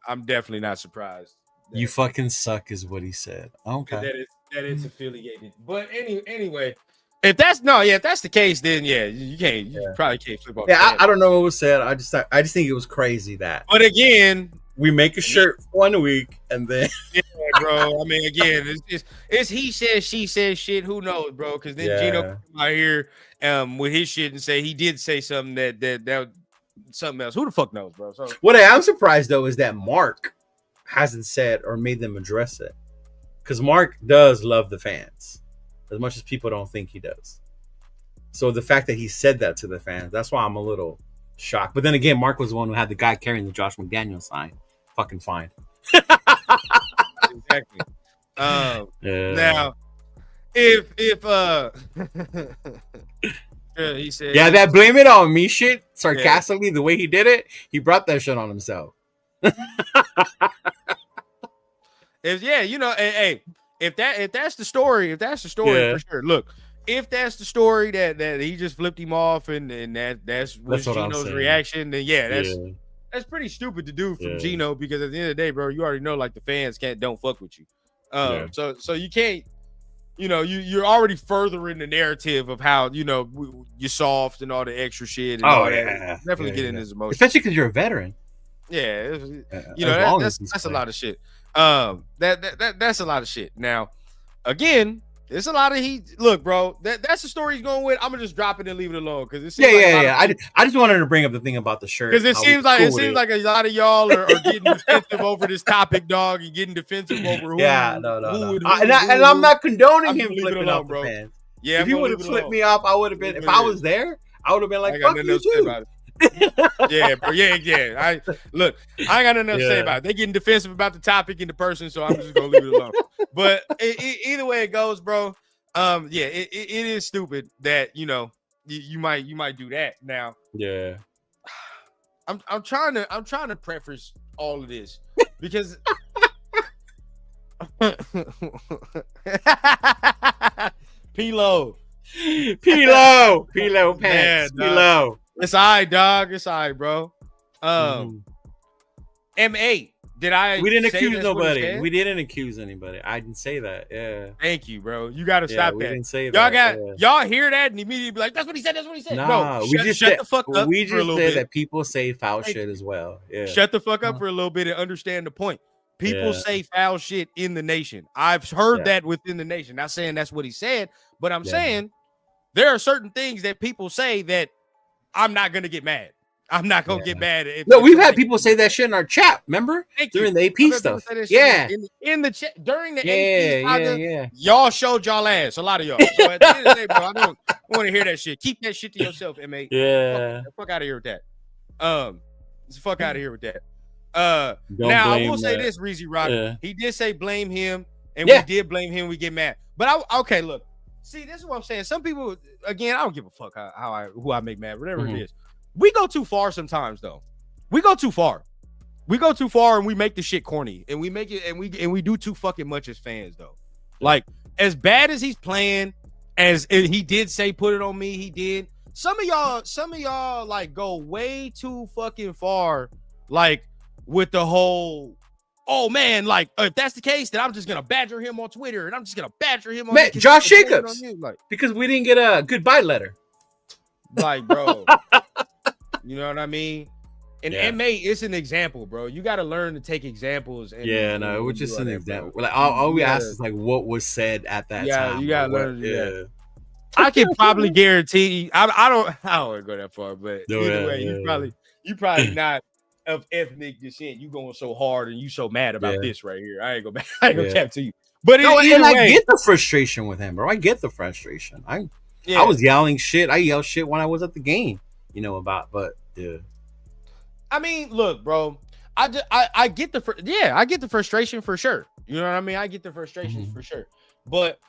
I'm definitely not surprised. You fucking suck is what he said. Okay. That it's affiliated. But anyway, If that's the case, then you can't. You probably can't flip off. Yeah, I don't know what was said. I just think it was crazy that. But again, we make a shirt 1 week and then. Yeah, bro. I mean, again, it's he said, she said shit. Who knows, bro? Because then Gino come out here with his shit and say he did say something that something else. Who the fuck knows, bro? So what I am surprised though is that Mark hasn't said or made them address it, because Mark does love the fans as much as people don't think he does. So the fact that he said that to the fans, that's why I'm a little shocked. But then again, Mark was the one who had the guy carrying the Josh McDaniels sign. Fucking fine. Exactly. Now, if he said, that blame it on me shit sarcastically, the way he did it, he brought that shit on himself. If that's the story for sure. Look, if that's the story that he just flipped him off and that's Gino's reaction, then that's pretty stupid to do from Gino, because at the end of the day, bro, you already know like the fans don't fuck with you. So you can't, you're already furthering the narrative of how you're soft and all the extra shit. And definitely get in his emotions, especially because you're a veteran. That's a lot of shit. That's a lot of shit. Now, again, there's a lot of look, bro. That's the story he's going with. I'm gonna just drop it and leave it alone because it seems I just wanted to bring up the thing about the shirt because it seems like a lot of y'all are getting defensive over this topic, dog, and getting defensive over who. And I'm not condoning him flipping off the fans. Yeah, if he would have flipped me off, I would have been. If I was there, I would have been like, "Fuck you too." Yeah, bro. Yeah. I ain't got nothing to say about it. They getting defensive about the topic and the person, so I'm just gonna leave it alone. But either way it goes, bro. It is stupid that you might do that. Now, I'm trying to preface all of this because P-Lo pants, P-Lo. It's all right, dog. It's all right, bro. M8. We didn't accuse nobody. We didn't accuse anybody. I didn't say that. Yeah. Thank you, bro. You got to stop we that. Didn't say that. Y'all hear that and immediately be like, "That's what he said. That's what he said." Nah, no, we just shut the fuck up. We just for a little said bit. that people say foul shit as well. Yeah. Shut the fuck up for a little bit and understand the point. People say foul shit in the nation. I've heard that within the nation. Not saying that's what he said, but I'm saying there are certain things that people say that I'm not gonna get mad. I'm not gonna get mad. We've had people say that shit in our chat. Remember during the AP stuff? Yeah, in the chat during the AP. Y'all showed y'all ass. A lot of y'all. So at the end of the day, bro, I don't want to hear that shit. Keep that shit to yourself, M8. Yeah. Fuck out of here with that. Fuck out of here with that. Now I will say this, Reezy Rock. He did say blame him, and we did blame him. We get mad, but okay, look. See, this is what I'm saying. Some people, again, I don't give a fuck who I make mad, whatever it is. We go too far sometimes, though. We go too far, and we make the shit corny, and we make it, and we do too fucking much as fans, though. Like, as bad as he's playing, as he did say, put it on me, he did. Some of y'all like go way too fucking far, like with the whole. Oh man, like if that's the case, then I'm just gonna badger him on Twitter, and I'm just gonna badger him on Josh Shakeups, like, because we didn't get a goodbye letter. Like, bro, you know what I mean? And M8 is an example, bro. You got to learn to take examples. And, we're just an example. Like all we ask is like what was said at that time. You got to learn to do that. I can probably guarantee. I don't want to go that far, but either way, you probably not of ethnic descent. You going so hard and you so mad about this right here. I ain't gonna cap to you. But I get the frustration with him, bro. I get the frustration. I was yelling shit. I yelled shit when I was at the game, but I mean, look, bro. I get the frustration for sure. You know what I mean? I get the frustrations for sure. But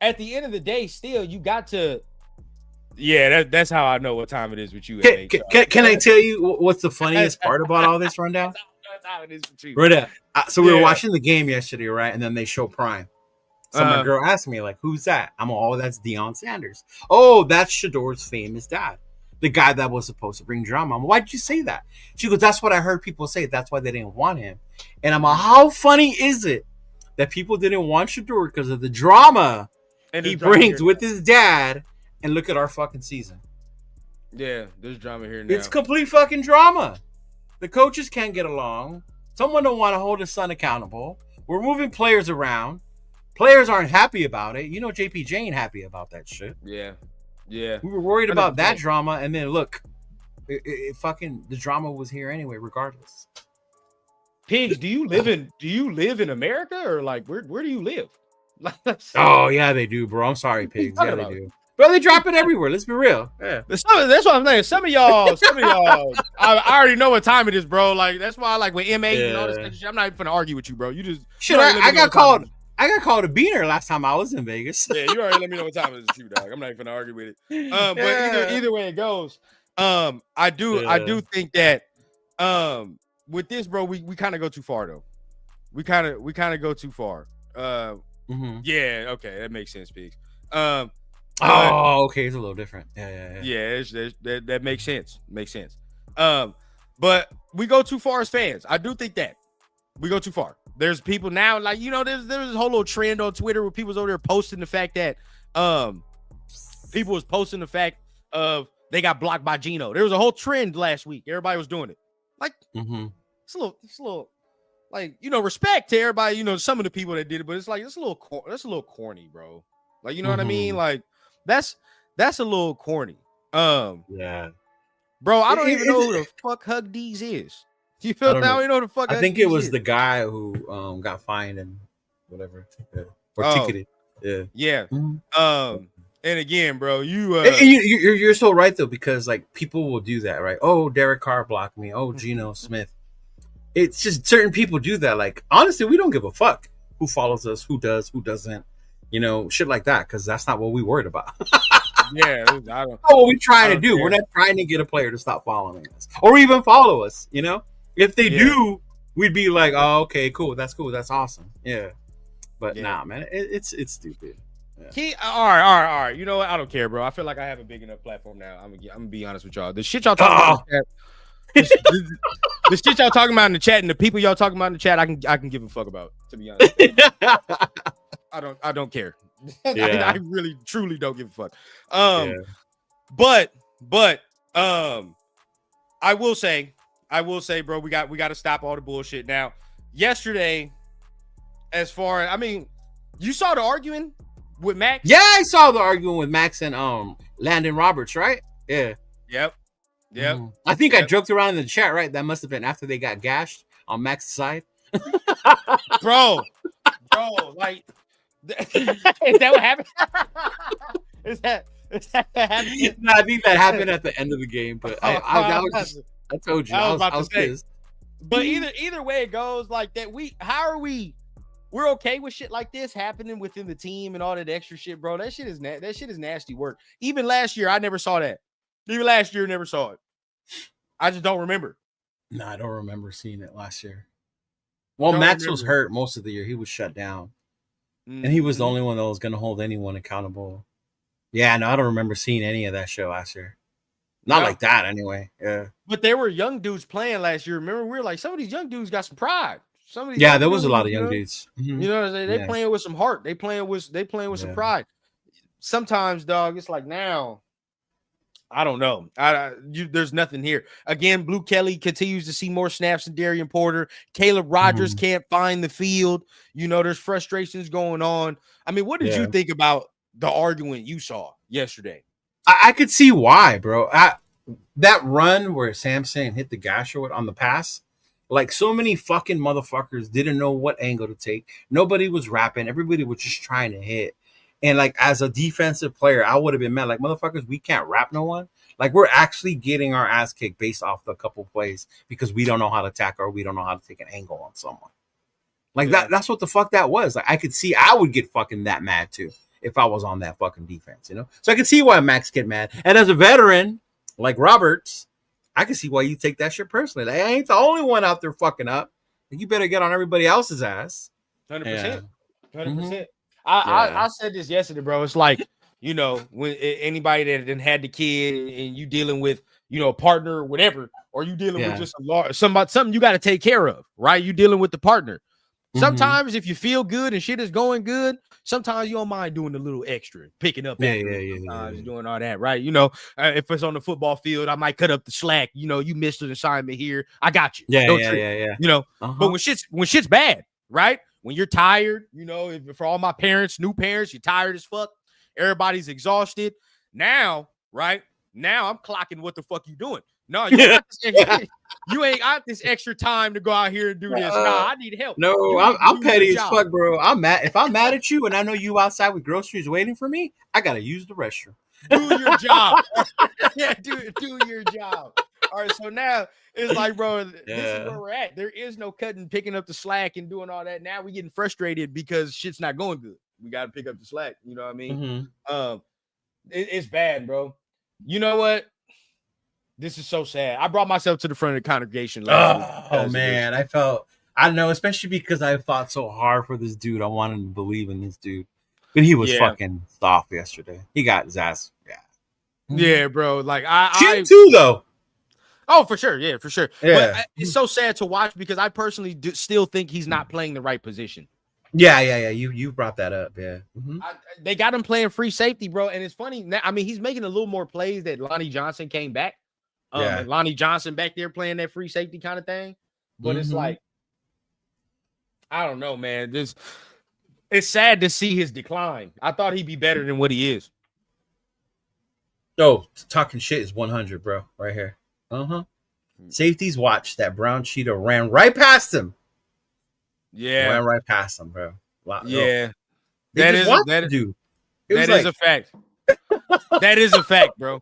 at the end of the day, still, you got to. Yeah, that's how I know what time it is with you. Can I tell you what's the funniest part about all this rundown? That's how it is with you. Right. So we were watching the game yesterday, right? And then they show Prime. So my girl asked me, like, who's that? I'm like, oh, that's Deion Sanders. Oh, that's Shador's famous dad. The guy that was supposed to bring drama. I'm like, why'd you say that? She goes, that's what I heard people say. That's why they didn't want him. And I'm like, how funny is it that people didn't want Shador because of the drama And he there's drama brings here with his dad, and look at our fucking season. Yeah, there's drama here now. It's complete fucking drama. The coaches can't get along. Someone don't want to hold his son accountable. We're moving players around. Players aren't happy about it. You know, JPJ ain't happy about that shit. Yeah. We were worried about 100%. that drama, and then look, it fucking the drama was here anyway, regardless. Pigs, do you live in America, or like where do you live? Oh yeah, they do, bro. I'm sorry, Pigs. talking Yeah, they about? do. Bro, they drop it everywhere. Let's be real. Yeah. That's what I'm saying. Some of y'all, I already know what time it is, bro. Like that's why, like with MA and all this kind of shit, I'm not even gonna argue with you, bro. You just shit. I got called. I got called a beaner last time I was in Vegas. Yeah, you already let me know what time it is with you, dog. I'm not even gonna argue with it. But either way it goes, I do think that with this, bro, we kind of go too far though. We kind of go too far. Yeah, okay, that makes sense, Pigs. Okay, it's a little different. Yeah. That makes sense. Makes sense. But we go too far as fans. I do think that we go too far. There's people now, like, you know, there's this whole little trend on Twitter where people's over there posting the fact that people was posting the fact of they got blocked by Gino. There was a whole trend last week. Everybody was doing it. Like, it's a little like, you know, respect to everybody, you know, some of the people that did it, but it's like, that's a little corny, bro. Like, you know what I mean? Like, that's a little corny. Yeah. Bro, I don't even know who the fuck Hug D's is. You feel that? I don't even know who the fuck I think it was the guy who got fined and whatever. Or ticketed. Yeah. And again, bro, you're so right though, because like people will do that, right? Oh, Derek Carr blocked me. Oh, Geno Smith. It's just certain people do that. Like, honestly, we don't give a fuck who follows us, who does, who doesn't, you know, shit like that, because that's not what we worried about. Yeah, I don't. What we trying to do? Care. We're not trying to get a player to stop following us or even follow us. You know, if they do, we'd be like, oh, okay, cool, that's awesome. Yeah, but nah, man, it's stupid. Yeah. All right. You know what? I don't care, bro. I feel like I have a big enough platform now. I'm gonna be honest with y'all. The shit y'all talking about. The shit y'all talking about in the chat and the people y'all talking about in the chat, I can give a fuck about, to be honest. I don't care. I really truly don't give a fuck. But I will say, bro, we got to stop all the bullshit. Now, yesterday, as far as, I mean, you saw the arguing with Max? Yeah, I saw the arguing with Max and Landon Roberts, right? Yeah. Yep. I think I joked around in the chat, right? That must have been after they got gashed on Max's side. bro, like, is that what happened? is that what happened? No, I think that happened at the end of the game, but I told you, I was pissed. But either way it goes, like that, we're okay with shit like this happening within the team and all that extra shit, bro. That shit is nasty work. Even last year, I never saw that. Even last year, never saw it. I just don't remember. No, I don't remember seeing it last year. Well, Max was hurt most of the year. He was shut down. And he was the only one that was going to hold anyone accountable. Yeah, no, I don't remember seeing any of that shit last year. Not like that, anyway. Yeah. But there were young dudes playing last year. Remember, we were like, some of these young dudes got some pride. There was a lot of young dudes. You know, they playing with some heart. They playing with some pride. Sometimes, dog, it's like now, I don't know. There's nothing here. Again, Blue Kelly continues to see more snaps than Darian Porter. Caleb Rogers can't find the field. You know, there's frustrations going on. I mean, what did you think about the argument you saw yesterday? I could see why, bro. That run where Samson hit the gash on the pass, like so many fucking motherfuckers didn't know what angle to take. Nobody was rapping. Everybody was just trying to hit. And like as a defensive player, I would have been mad. Like, motherfuckers, we can't rap no one. Like, we're actually getting our ass kicked based off the couple plays because we don't know how to tackle or we don't know how to take an angle on someone. Like that's what the fuck that was. Like, I could see I would get fucking that mad too if I was on that fucking defense, you know? So I could see why Max get mad. And as a veteran like Roberts, I can see why you take that shit personally. Like, I ain't the only one out there fucking up. Like, you better get on everybody else's ass. 100%. 100%. I said this yesterday, bro. It's like, you know, when anybody that done had the kid and you dealing with, you know, a partner or whatever, or you dealing with just something you got to take care of, right? You dealing with the partner. Sometimes if you feel good and shit is going good, sometimes you don't mind doing a little extra, picking up doing all that, right? You know, if it's on the football field, I might cut up the slack. You know, you missed an assignment here, I got you. Yeah. You know, but when shit's bad, right? When you're tired, you know, for all my parents, new parents, you're tired as fuck. Everybody's exhausted. Now, right? Now I'm clocking what the fuck you doing. No, you ain't got this extra time to go out here and do this. Nah, I need help. No, I'm petty as fuck, bro. If I'm mad at you and I know you outside with groceries waiting for me, I gotta use the restroom. Do your job. Yeah, do your job. All right, so now it's like, bro, this is where we're at. There is no picking up the slack and doing all that. Now we're getting frustrated because shit's not going good. We got to pick up the slack. You know what I mean? It's bad, bro. You know what? This is so sad. I brought myself to the front of the congregation last week. Oh man, I know, especially because I fought so hard for this dude. I wanted to believe in this dude, but he was fucking soft yesterday. He got his ass. Yeah, bro. Like I too though. Oh, for sure. Yeah, for sure. Yeah. But it's so sad to watch because I personally still think he's not playing the right position. Yeah. You brought that up. Yeah. They got him playing free safety, bro. And it's funny. Now, I mean, he's making a little more plays that Lonnie Johnson came back. And Lonnie Johnson back there playing that free safety kind of thing. But it's like, I don't know, man. It's sad to see his decline. I thought he'd be better than what he is. Oh, talking shit is 100, bro. Right here. Safeties watch that brown cheetah ran right past him. Yeah. Ran right past him, bro. Wow. Yeah. That is a fact. That is a fact, bro.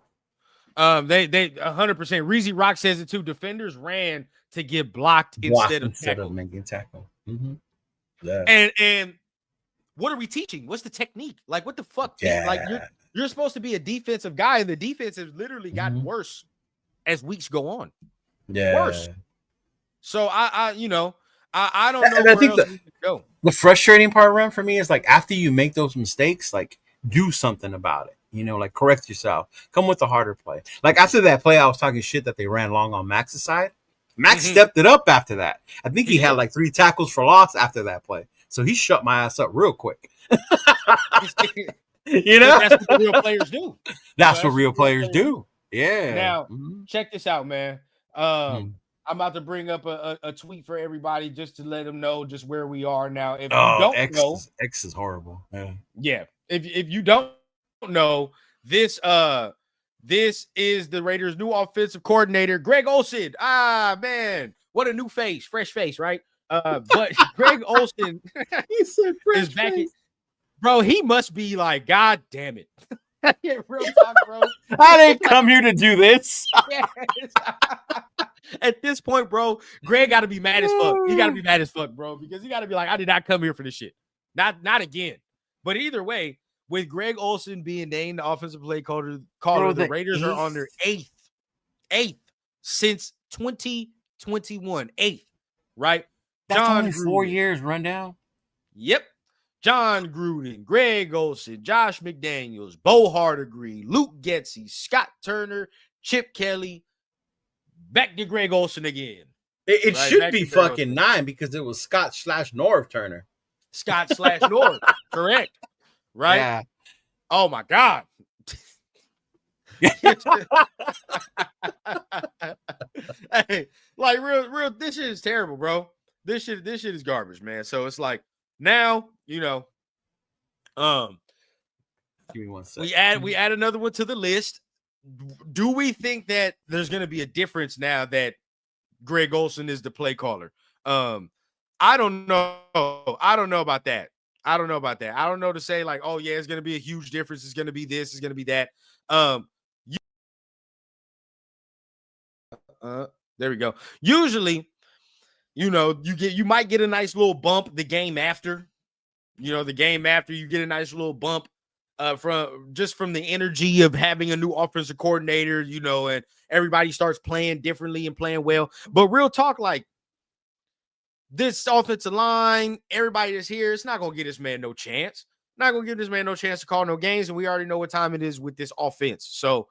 They 100%. Reezy Rock says it too. Defenders ran to get blocked instead of making tackle. Yeah. And what are we teaching? What's the technique? Like, what the fuck? Yeah. Like, you're supposed to be a defensive guy, and the defense has literally gotten worse as weeks go on. Yeah. Worse. So I don't know and I think where else we could go. The frustrating part, Ren, for me is like after you make those mistakes, like do something about it. You know, like correct yourself. Come with a harder play. Like after that play, I was talking shit that they ran long on Max's side. Max stepped it up after that. I think he had like 3 tackles for loss after that play. So he shut my ass up real quick. You know, that's what real players do. That's what real players do. Yeah. Now, check this out, man. I'm about to bring up a tweet for everybody just to let them know just where we are now. If you don't know, X is horrible. Yeah. If you don't know, this is the Raiders' new offensive coordinator, Greg Olsen. Ah, man, what a new face, fresh face, right? But Greg Olsen is back. Bro, he must be like, God damn it. Real talk, bro. I didn't come here to do this. At this point, bro, Greg got to be mad as fuck. He got to be mad as fuck, bro, because he got to be like, I did not come here for this shit. Not again. But either way, with Greg Olsen being named the offensive play caller, the Raiders are on their eighth since 2021. Eighth, right? That's only 4 years rundown. Yep. John Gruden, Greg Olsen, Josh McDaniels, Bo Hardegree, Luke Getsy, Scott Turner, Chip Kelly, back to Greg Olsen again. It right? Should be fucking 9 because it was Scott/Norv Turner. Scott/Norv, correct. Right? Yeah. Oh my God. Hey, like real, this shit is terrible, bro. This shit is garbage, man. So it's like now, you know, give me 1 second. We add another one to the list. Do we think that there's going to be a difference now that Greg Olsen is the play caller? I don't know. I don't know about that. I don't know to say like, oh yeah, it's going to be a huge difference. It's going to be this. It's going to be that. There we go. Usually, you know, you might get a nice little bump the game after. You know, the game after you get a nice little bump from the energy of having a new offensive coordinator, you know, and everybody starts playing differently and playing well. But real talk, like this offensive line, everybody that's here, it's not gonna get this man no chance. Not gonna give this man no chance to call no games, and we already know what time it is with this offense. So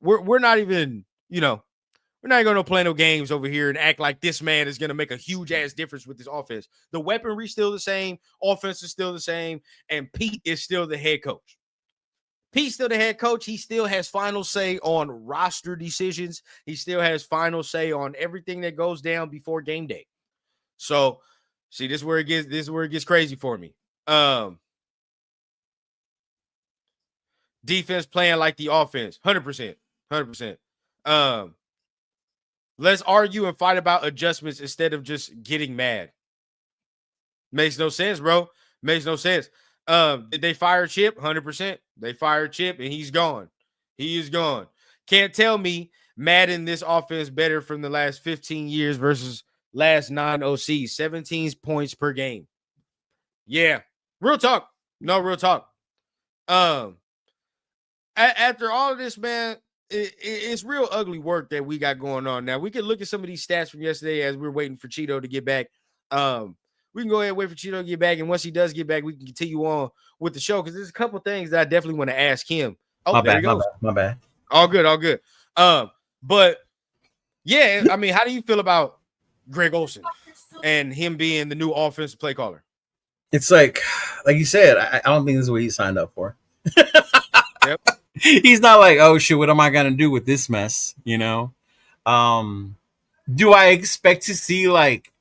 we're not even, you know, We're not going to play no games over here and act like this man is going to make a huge ass difference with this offense. The weaponry still the same, offense is still the same, and Pete is still the head coach. Pete's still the head coach. He still has final say on roster decisions. He still has final say on everything that goes down before game day. So, see, this is where it gets crazy for me. Defense playing like the offense, 100%. Let's argue and fight about adjustments instead of just getting mad. Makes no sense, bro. Makes no sense. Did they fire Chip? 100%. They fired Chip, and he's gone. He is gone. Can't tell me Madden this offense better from the last 15 years versus last 9 OCs. 17 points per game. Yeah. Real talk. No, real talk. After all of this, man, it's real ugly work that we got going on now. We can look at some of these stats from yesterday as we're waiting for Cheeto to get back. We can go ahead and wait for Cheeto to get back, and once he does get back, we can continue on with the show because there's a couple things that I definitely want to ask him. Oh, there he goes. My bad. All good. But yeah, I mean, how do you feel about Greg Olsen and him being the new offensive play caller? It's like you said, I don't think this is what he signed up for. Yep. He's not like, oh shit, what am I gonna do with this mess? You know? Do I expect to see like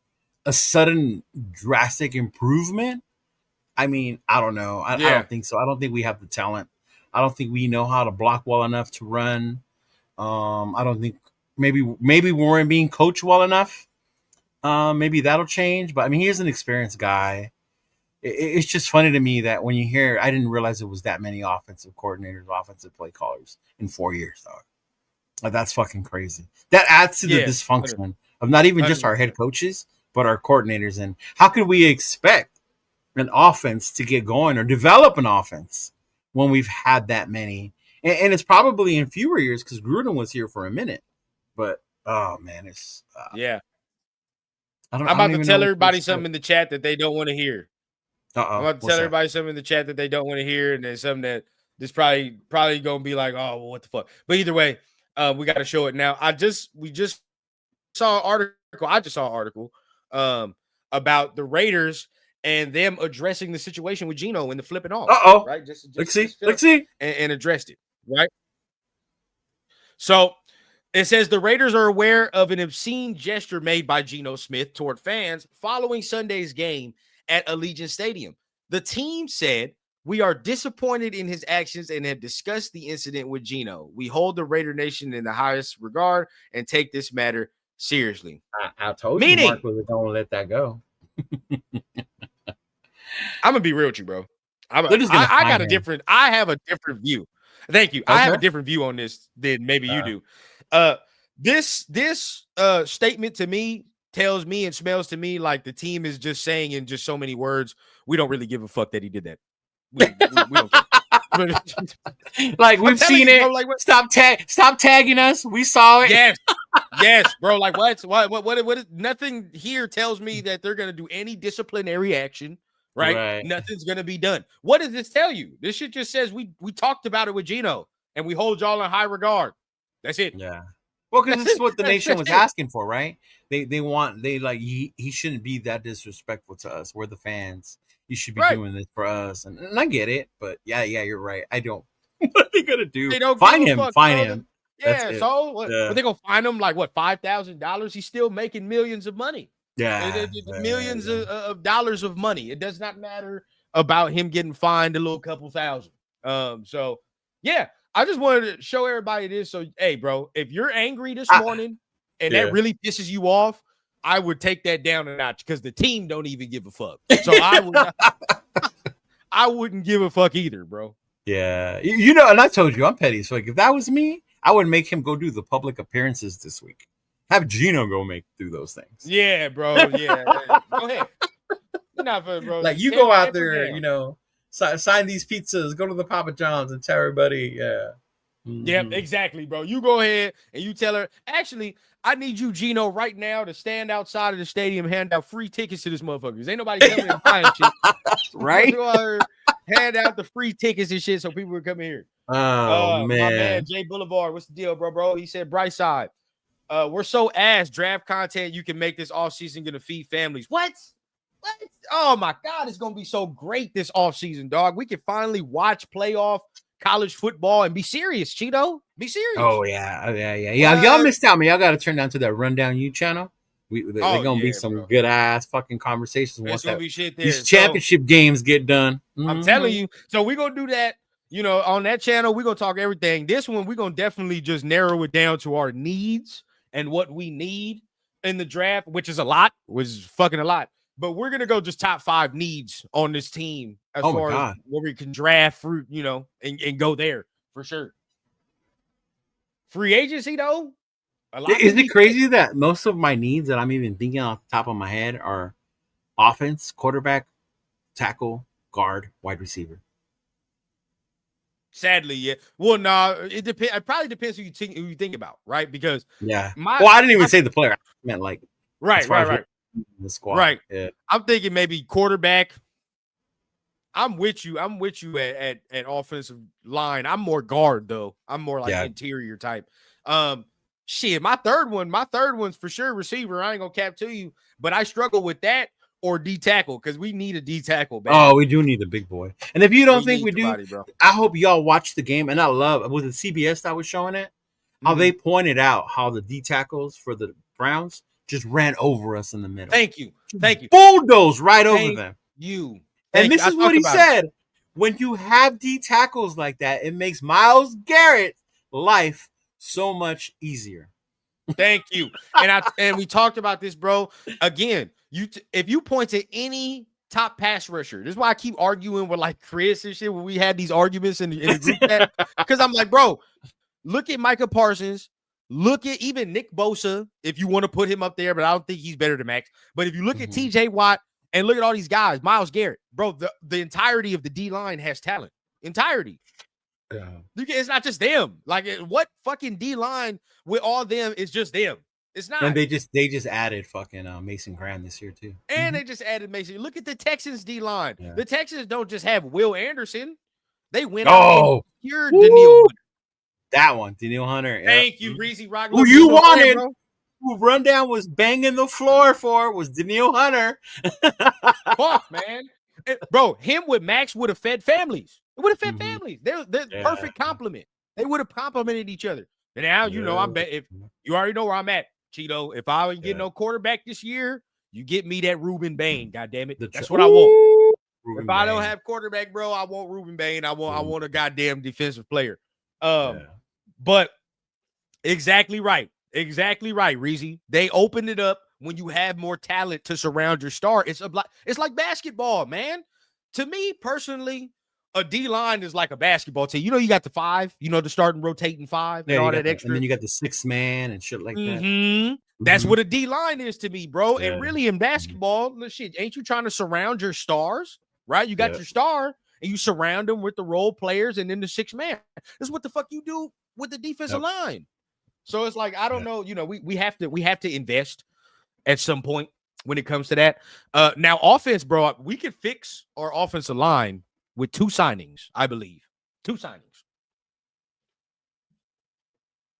a sudden drastic improvement? I mean, I don't know. I don't think so. I don't think we have the talent. I don't think we know how to block well enough to run. I don't think maybe we weren't being coached well enough. Maybe that'll change. But I mean, he's an experienced guy. It's just funny to me that when you hear, I didn't realize it was that many offensive coordinators, offensive play callers in 4 years, dog. Like, that's fucking crazy. That adds to the dysfunction of not even just our head coaches, but our coordinators. And how can we expect an offense to get going or develop an offense when we've had that many? And it's probably in fewer years because Gruden was here for a minute. But, oh, man, it's... I'm about to tell everybody something in the chat that they don't want to hear. I'm about to tell everybody something in the chat that they don't want to hear, and there's something that this probably gonna be like, oh, well, what the fuck? But either way, we got to show it now. We just saw an article. I just saw an article about the Raiders and them addressing the situation with Geno and the flipping off. Right? Let's see. And addressed it. Right. So it says the Raiders are aware of an obscene gesture made by Geno Smith toward fans following Sunday's game at Allegiant Stadium. The team said, we are disappointed in his actions and have discussed the incident with Geno. We hold the Raider Nation in the highest regard and take this matter seriously. I told you Mark was going to let that go. I'm going to be real with you, bro. I have a different view. Thank you. Okay. I have a different view on this than maybe you do. This statement to me tells me and smells to me like the team is just saying in just so many words, we don't really give a fuck that he did that. We don't care. Like, we've seen it. Bro, like, stop tagging us. We saw it. Yes, bro. Like, what? Nothing here tells me that they're gonna do any disciplinary action. Right? Nothing's gonna be done. What does this tell you? This shit just says we talked about it with Geno and we hold y'all in high regard. That's it. Yeah. Well, because this is what the nation was asking for, right? They like he shouldn't be that disrespectful to us. We're the fans. You should be doing this for us. And I get it, but yeah, you're right. I don't. What are they gonna do? They don't find him. Yeah. So what they gonna find him? Like what? $5,000? He's still making millions of money. Yeah. Millions of dollars of money. It does not matter about him getting fined a little couple thousand. So yeah. I just wanted to show everybody this. So, hey, bro, if you're angry this morning and that really pisses you off, I would take that down a notch because the team don't even give a fuck. So I wouldn't give a fuck either, bro. Yeah. You know, and I told you I'm petty. So, like, if that was me, I would make him go do the public appearances this week. Have Geno go do those things. Yeah, bro. Yeah. Go ahead. You're not fun, bro. Like, you go out there, you know. Sign these pizzas, go to the Papa John's and tell everybody, Yep, exactly, bro. You go ahead and you tell her, actually, I need you, Geno, right now to stand outside of the stadium, hand out free tickets to this motherfuckers. Ain't nobody coming and buying shit. Right? Hand out the free tickets and shit so people would come here. Oh, man. My man, Jay Boulevard, what's the deal, bro? He said, bright side. We're so ass draft content you can make this offseason gonna feed families. What? Oh my God, it's gonna be so great this offseason, dog. We can finally watch playoff college football and be serious, Cheeto. Be serious. Oh yeah. Y'all missed out, man. Y'all got to turn down to that Rundown U channel. They're gonna be some good ass fucking conversations once gonna be shit there. These championship games get done. I'm telling you. So we're gonna do that. On that channel, we're gonna talk everything. This one, we're gonna definitely just narrow it down to our needs and what we need in the draft, which is fucking a lot. But we're gonna go just top 5 needs on this team as far as where we can draft fruit, and go there for sure. Free agency though. Isn't it crazy that most of my needs that I'm even thinking off the top of my head are offense, quarterback, tackle, guard, wide receiver? Sadly, yeah. Well, it depends. It probably depends who you think about, right? Because I didn't even say the player. I meant like right. The squad. Right. Yeah. I'm thinking maybe quarterback. I'm with you at offensive line. I'm more guard though. I'm more like interior type. Shit, my third one's for sure receiver. I ain't gonna cap to you, but I struggle with that or D tackle because we need a D tackle. Oh, we do need a big boy. And if you don't think we do, I hope y'all watch the game. And I love with the CBS that was showing it, how they pointed out how the D tackles for the Browns just ran over us in the middle. Thank you. Bulldoze right over them. And this is what he said. When you have D tackles like that, it makes Myles Garrett's life so much easier. Thank you. And we talked about this, bro. Again, if you point to any top pass rusher, this is why I keep arguing with like Chris and shit when we had these arguments in the group chat. Because I'm like, bro, look at Micah Parsons. Look at even Nick Bosa, if you want to put him up there, but I don't think he's better than Max. But if you look at TJ Watt and look at all these guys, Myles Garrett, bro, the entirety of the D line has talent. Entirety. Yeah. It's not just them. Like, what fucking D line with all them is just them? It's not. And they just added fucking Mason Graham this year too. And they just added Mason. Look at the Texans D line. Yeah. The Texans don't just have Will Anderson. They went out and secured Daniil Hunter. That one, Daniil Hunter. Thank you, Reese Rock. Who you wanted? Who Rundown was banging the floor for was Daniil Hunter. Fuck, man. Bro, him with Max would have fed families. It would have fed families. They're perfect complement. They would have complemented each other. And now, I bet if you already know where I'm at, Cheeto. If I ain't get no quarterback this year, you get me that Ruben Bain. God damn it. That's what I want. If I don't have quarterback, bro, I want Ruben Bain. I want a goddamn defensive player. But exactly right. Exactly right, Reezy. They opened it up when you have more talent to surround your star. It's like basketball, man. To me personally, a D line is like a basketball team. You got the 5, the starting rotating 5 and all that extra. And then you got the 6 man and shit like that. That's what a D line is to me, bro. Yeah. And really in basketball, shit, ain't you trying to surround your stars, right? You got your star and you surround them with the role players and then the 6 man. That's what the fuck you do with the defensive line. So it's like, I don't know, we have to invest at some point when it comes to that. Now offense, bro, we could fix our offensive line with 2 signings, I believe. 2 signings.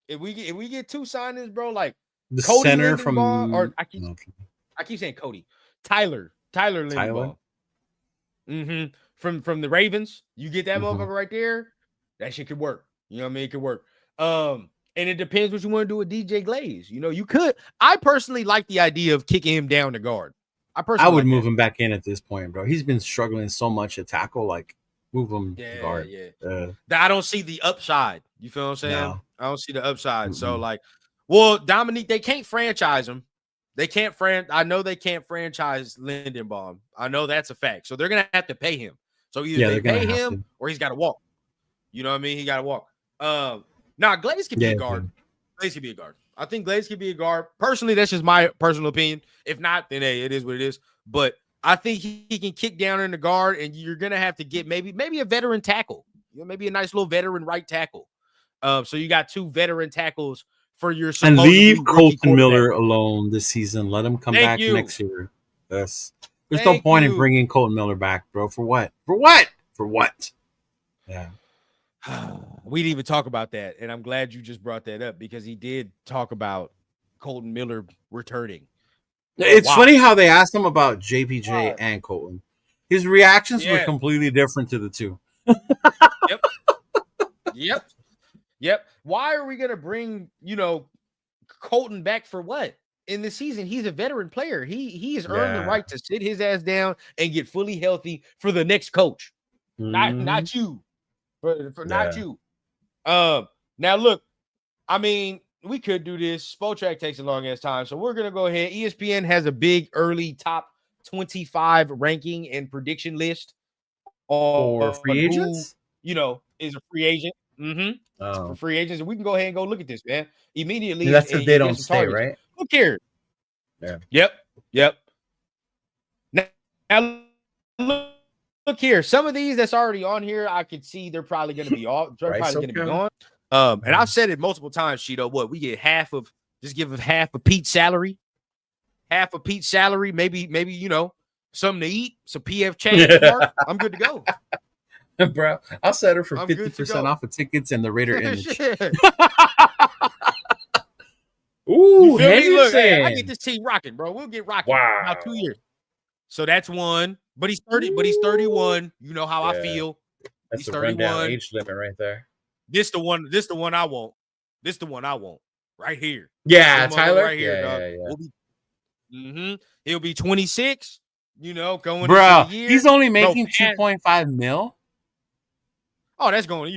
If we get 2 signings, bro, like the Cody center Lindenbaugh, or I keep saying Cody. Tyler Lindenbaugh. From the Ravens, you get that motherfucker right there, that shit could work. You know what I mean? It could work. And it depends what you want to do with DJ Glaze. You could. I personally like the idea of kicking him down to guard. I would move him back in at this point, bro. He's been struggling so much at tackle. Like, move him to guard. Yeah. I don't see the upside. You feel what I'm saying? No. I don't see the upside. So, Dominique, they can't franchise him. I know they can't franchise Lindenbaugh. I know that's a fact. So they're gonna have to pay him. So either they pay him or he's got to walk. You know what I mean? He got to walk. Glaze can be a guard. Glaze can be a guard. I think Glaze can be a guard. Personally, that's just my personal opinion. If not, then hey, it is what it is. But I think he can kick down in the guard, and you're gonna have to get maybe a veteran tackle. Maybe a nice little veteran right tackle. So you got 2 veteran tackles for your and leave Colton Miller alone this season. Let him come back next year. There's no point in bringing Colton Miller back, bro. For what? Yeah. We didn't even talk about that, and I'm glad you just brought that up because he did talk about Colton Miller returning. It's Why? funny how they asked him about JPJ Why? and Colton. His reactions were Yeah. completely different to the two. Yep. Why are we gonna bring Colton back for what? In the season, he's a veteran player. He has earned the right to sit his ass down and get fully healthy for the next coach. Not you. For not you. Now look, I mean, we could do this. Spotrac takes a long ass time, so we're gonna go ahead. ESPN has a big early top 25 ranking and prediction list For free agents, is a free agent. For free agents, and we can go ahead and go look at this, man. Immediately. And that's if they you don't get some stay, targets. right? Who cares? Yeah. Yep. Now look here. Some of these that's already on here, I could see they're probably going to be off. They're probably going to be gone. And I've said it multiple times, Cheeto. What we get just give half of Pete's salary, maybe something to eat, some PF change. Mark, I'm good to go. Bro, I'll settle for I'm good to 50% go. off of tickets and the Raider image. Shit. Ooh, You feel me? Look, hey, I Henderson. get this team rocking, bro. We'll get rocking Wow. about 2 years. So that's one. But he's 30. But he's 31. You know how I Yeah. feel. That's He's the rundown 31. age limit right there. This the one I want. This the one I want. Right here. Yeah, This motherfucker Tyler. Right here, yeah, dog. yeah, yeah. We'll be, he'll be 26. Going Bro, into the year. he's only Bro, making 2.5 mil. Oh, that's going to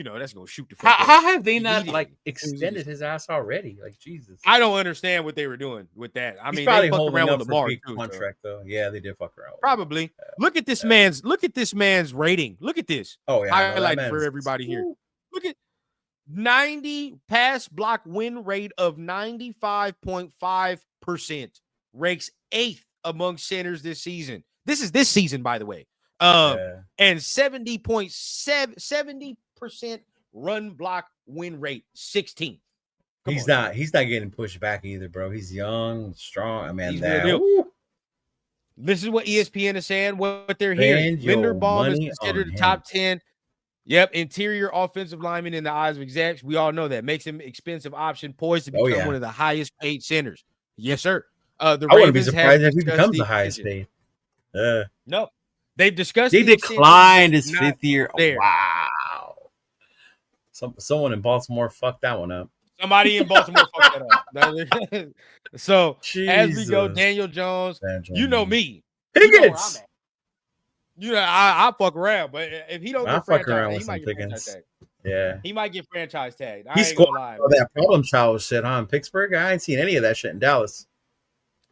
shoot the fuck How up. have they not Immediately. extended his ass already? Like Jesus. I don't understand what they were doing with that. I He's mean, probably they fucked holding around up with for Lamar big too. contract though. Yeah, they did fuck around. Probably. Look at this man's rating. Look at this. Oh yeah, Highlight for everybody here. Look at 90 pass block win rate of 95.5%. Ranks 8th among centers this season. This is this season, by the way. And 70% run block win rate, 16th. He's not getting pushed back either, bro. He's young, strong. I mean, He's real deal. This is what ESPN is saying, what they're hearing. Linderbaum is considered the top 10. Yep, interior offensive lineman in the eyes of execs. We all know that. Makes him expensive option, poised to become one of the highest paid centers. Yes, sir. I wouldn't be surprised if he becomes the highest paid. No. They've discussed They declined his 5th year. Oh, wow. Someone in Baltimore fucked that one up. Somebody in Baltimore fucked that up. So as we go, Daniel Jones, you know me. Higgins. I fuck around, but if he don't get franchise, he might get franchise tag. Yeah, he might get franchise tag. He scored all that problem child shit, huh? In Pittsburgh, I ain't seen any of that shit in Dallas.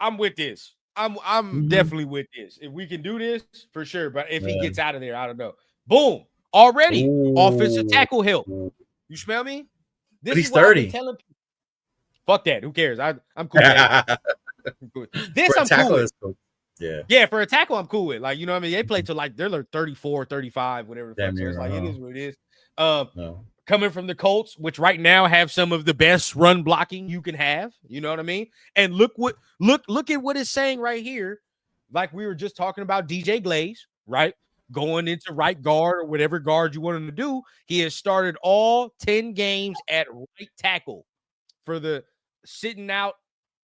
I'm with this. I'm definitely with this. If we can do this, for sure. But if he gets out of there, I don't know. Boom! Already offensive tackle help. You smell me? This he's 30. Fuck that. Who cares? I'm cool with this. I'm cool with. Yeah, for a tackle, I'm cool with. Like, you know what I mean? They play till they're like 34, 35, whatever. So it's like, it is what it is. Coming from the Colts, which right now have some of the best run blocking you can have. You know what I mean? And look at what it's saying right here. Like we were just talking about DJ Glaze, right? Going into right guard or whatever guard you want him to do. He has started all 10 games at right tackle for the sitting out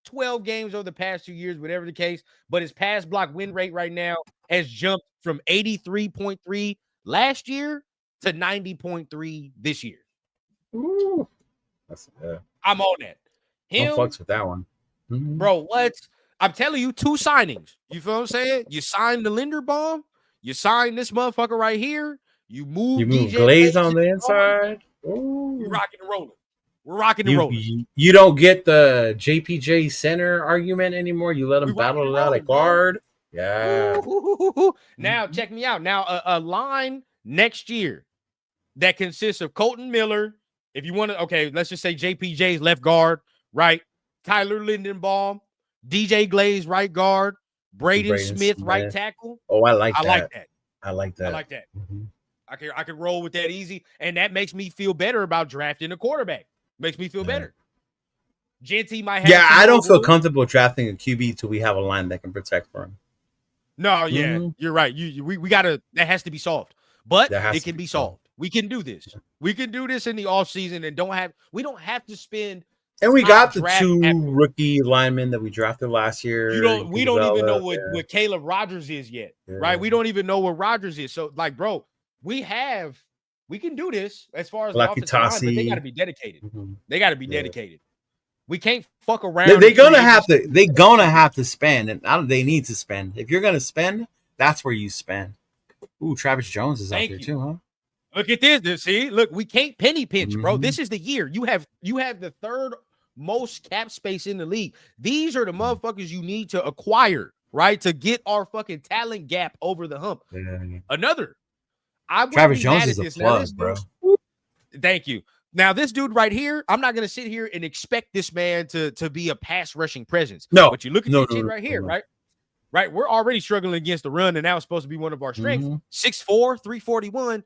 12 games over the past 2 years, whatever the case. But his pass block win rate right now has jumped from 83.3 last year to 90.3 this year. Ooh. I'm on that. Him, fucks with that one. Bro, what? I'm telling you, 2 signings. You feel what I'm saying? You signed the Linderbaum. You signed this motherfucker right here. You move Glaze on the inside. We're rocking and rolling. We're rocking and rolling. You don't get the JPJ center argument anymore. You let them battle it out at guard. Yeah. Now, check me out. Now, a line next year that consists of Colton Miller. If you want to, okay, let's just say JPJ's left guard, right? Tyler Linderbaum, DJ Glaze right guard, Braden Smith right tackle. Oh, I like that. I like that. Mm-hmm. I can roll with that easy, and that makes me feel better about drafting a quarterback. Makes me feel better. Genty might have. Yeah, I don't feel comfortable drafting a QB till we have a line that can protect for him. No, you're right. We gotta. That has to be solved, but it can be solved. We can do this. We can do this in the offseason and we don't have to spend And we got the draft 2 ever. rookie linemen that we drafted last year. We don't even know what Caleb Rogers is yet, right? We don't even know what Rogers is. So, like, bro, we can do this as far as the offensive line, but they got to be dedicated. They got to be dedicated. We can't fuck around. They're gonna have to. They're gonna have to spend, and they need to spend. If you're gonna spend, that's where you spend. Ooh, Travis Jones is out there too, huh? Look at this. See, look, we can't penny pinch, bro. This is the year. You have the 3rd most cap space in the league. These are the motherfuckers you need to acquire, right? To get our fucking talent gap over the hump. Another. Travis Jones is a plug, bro. Thank you. Now, this dude right here, I'm not going to sit here and expect this man to be a pass rushing presence. No. But you look at this shit right here, right? Right? We're already struggling against the run, and now it's supposed to be one of our strengths. 6'4", 341.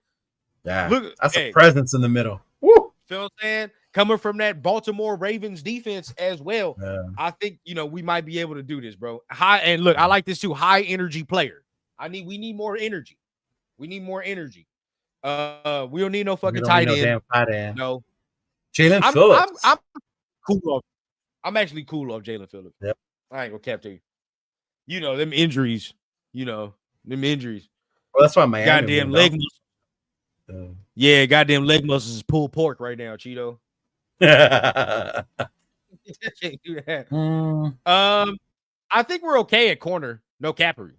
Yeah, look, that's a presence in the middle. Woo! Feel what I'm saying? Coming from that Baltimore Ravens defense as well, I think, we might be able to do this, bro. And look, I like this too. High energy player. We need more energy. We need more energy. We don't need no fucking tight end. Damn tight end. No. Jalen Phillips. I'm cool off. I'm actually cool off Jalen Phillips. Yep. I ain't gonna cap to you. Them injuries. Them injuries. Well, that's why Miami. Goddamn leg muscles. Yeah, goddamn leg muscles is pulled pork right now, Cheeto. Can't do that. I think we're okay at corner. No cappery.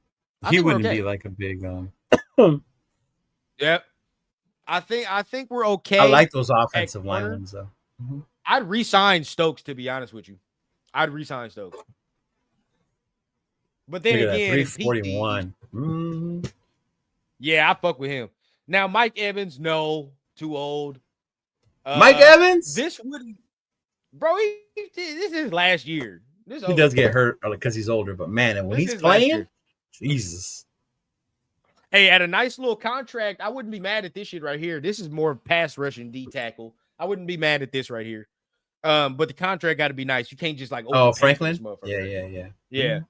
He wouldn't be like a big Yep. I think we're okay. I like those offensive linemen though. I'd re-sign Stokes, to be honest with you. I'd re-sign Stokes. But then again, 341. Yeah, I fuck with him. Now, Mike Evans, no, too old. Mike Evans? This wouldn't, bro. This is last year. He does get hurt because he's older, but man, and when he's playing, Jesus. Hey, at a nice little contract, I wouldn't be mad at this shit right here. This is more pass rushing D tackle. I wouldn't be mad at this right here. But the contract got to be nice. You can't just like Franklin. Yeah. Mm-hmm.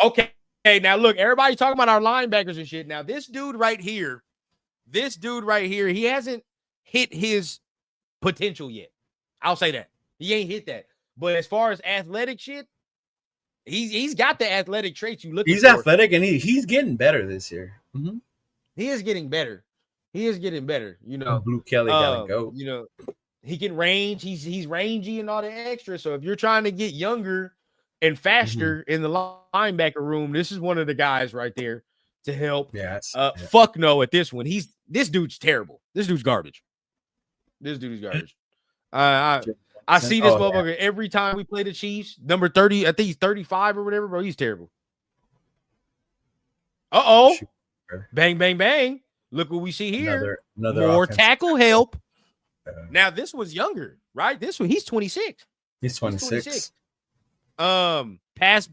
Okay. Now look, everybody's talking about our linebackers and shit. Now this dude right here, he hasn't hit his potential yet. I'll say that he ain't hit that. But as far as athletic shit, he's got the athletic traits you look. He's athletic and he's getting better this year. Mm-hmm. He is getting better. Blue Kelly gotta go. He can range. He's rangy and all the extra. So if you're trying to get younger and faster in the linebacker room, this is one of the guys right there to help. Fuck no at this one. This dude's terrible. This dude's garbage. I see this motherfucker every time we play the Chiefs. Number 30, I think he's 35 or whatever, bro. He's terrible. Bang, bang, bang. Look what we see here. Another more tackle help. Now this was younger, right? This one, he's 26. He's 26. Pass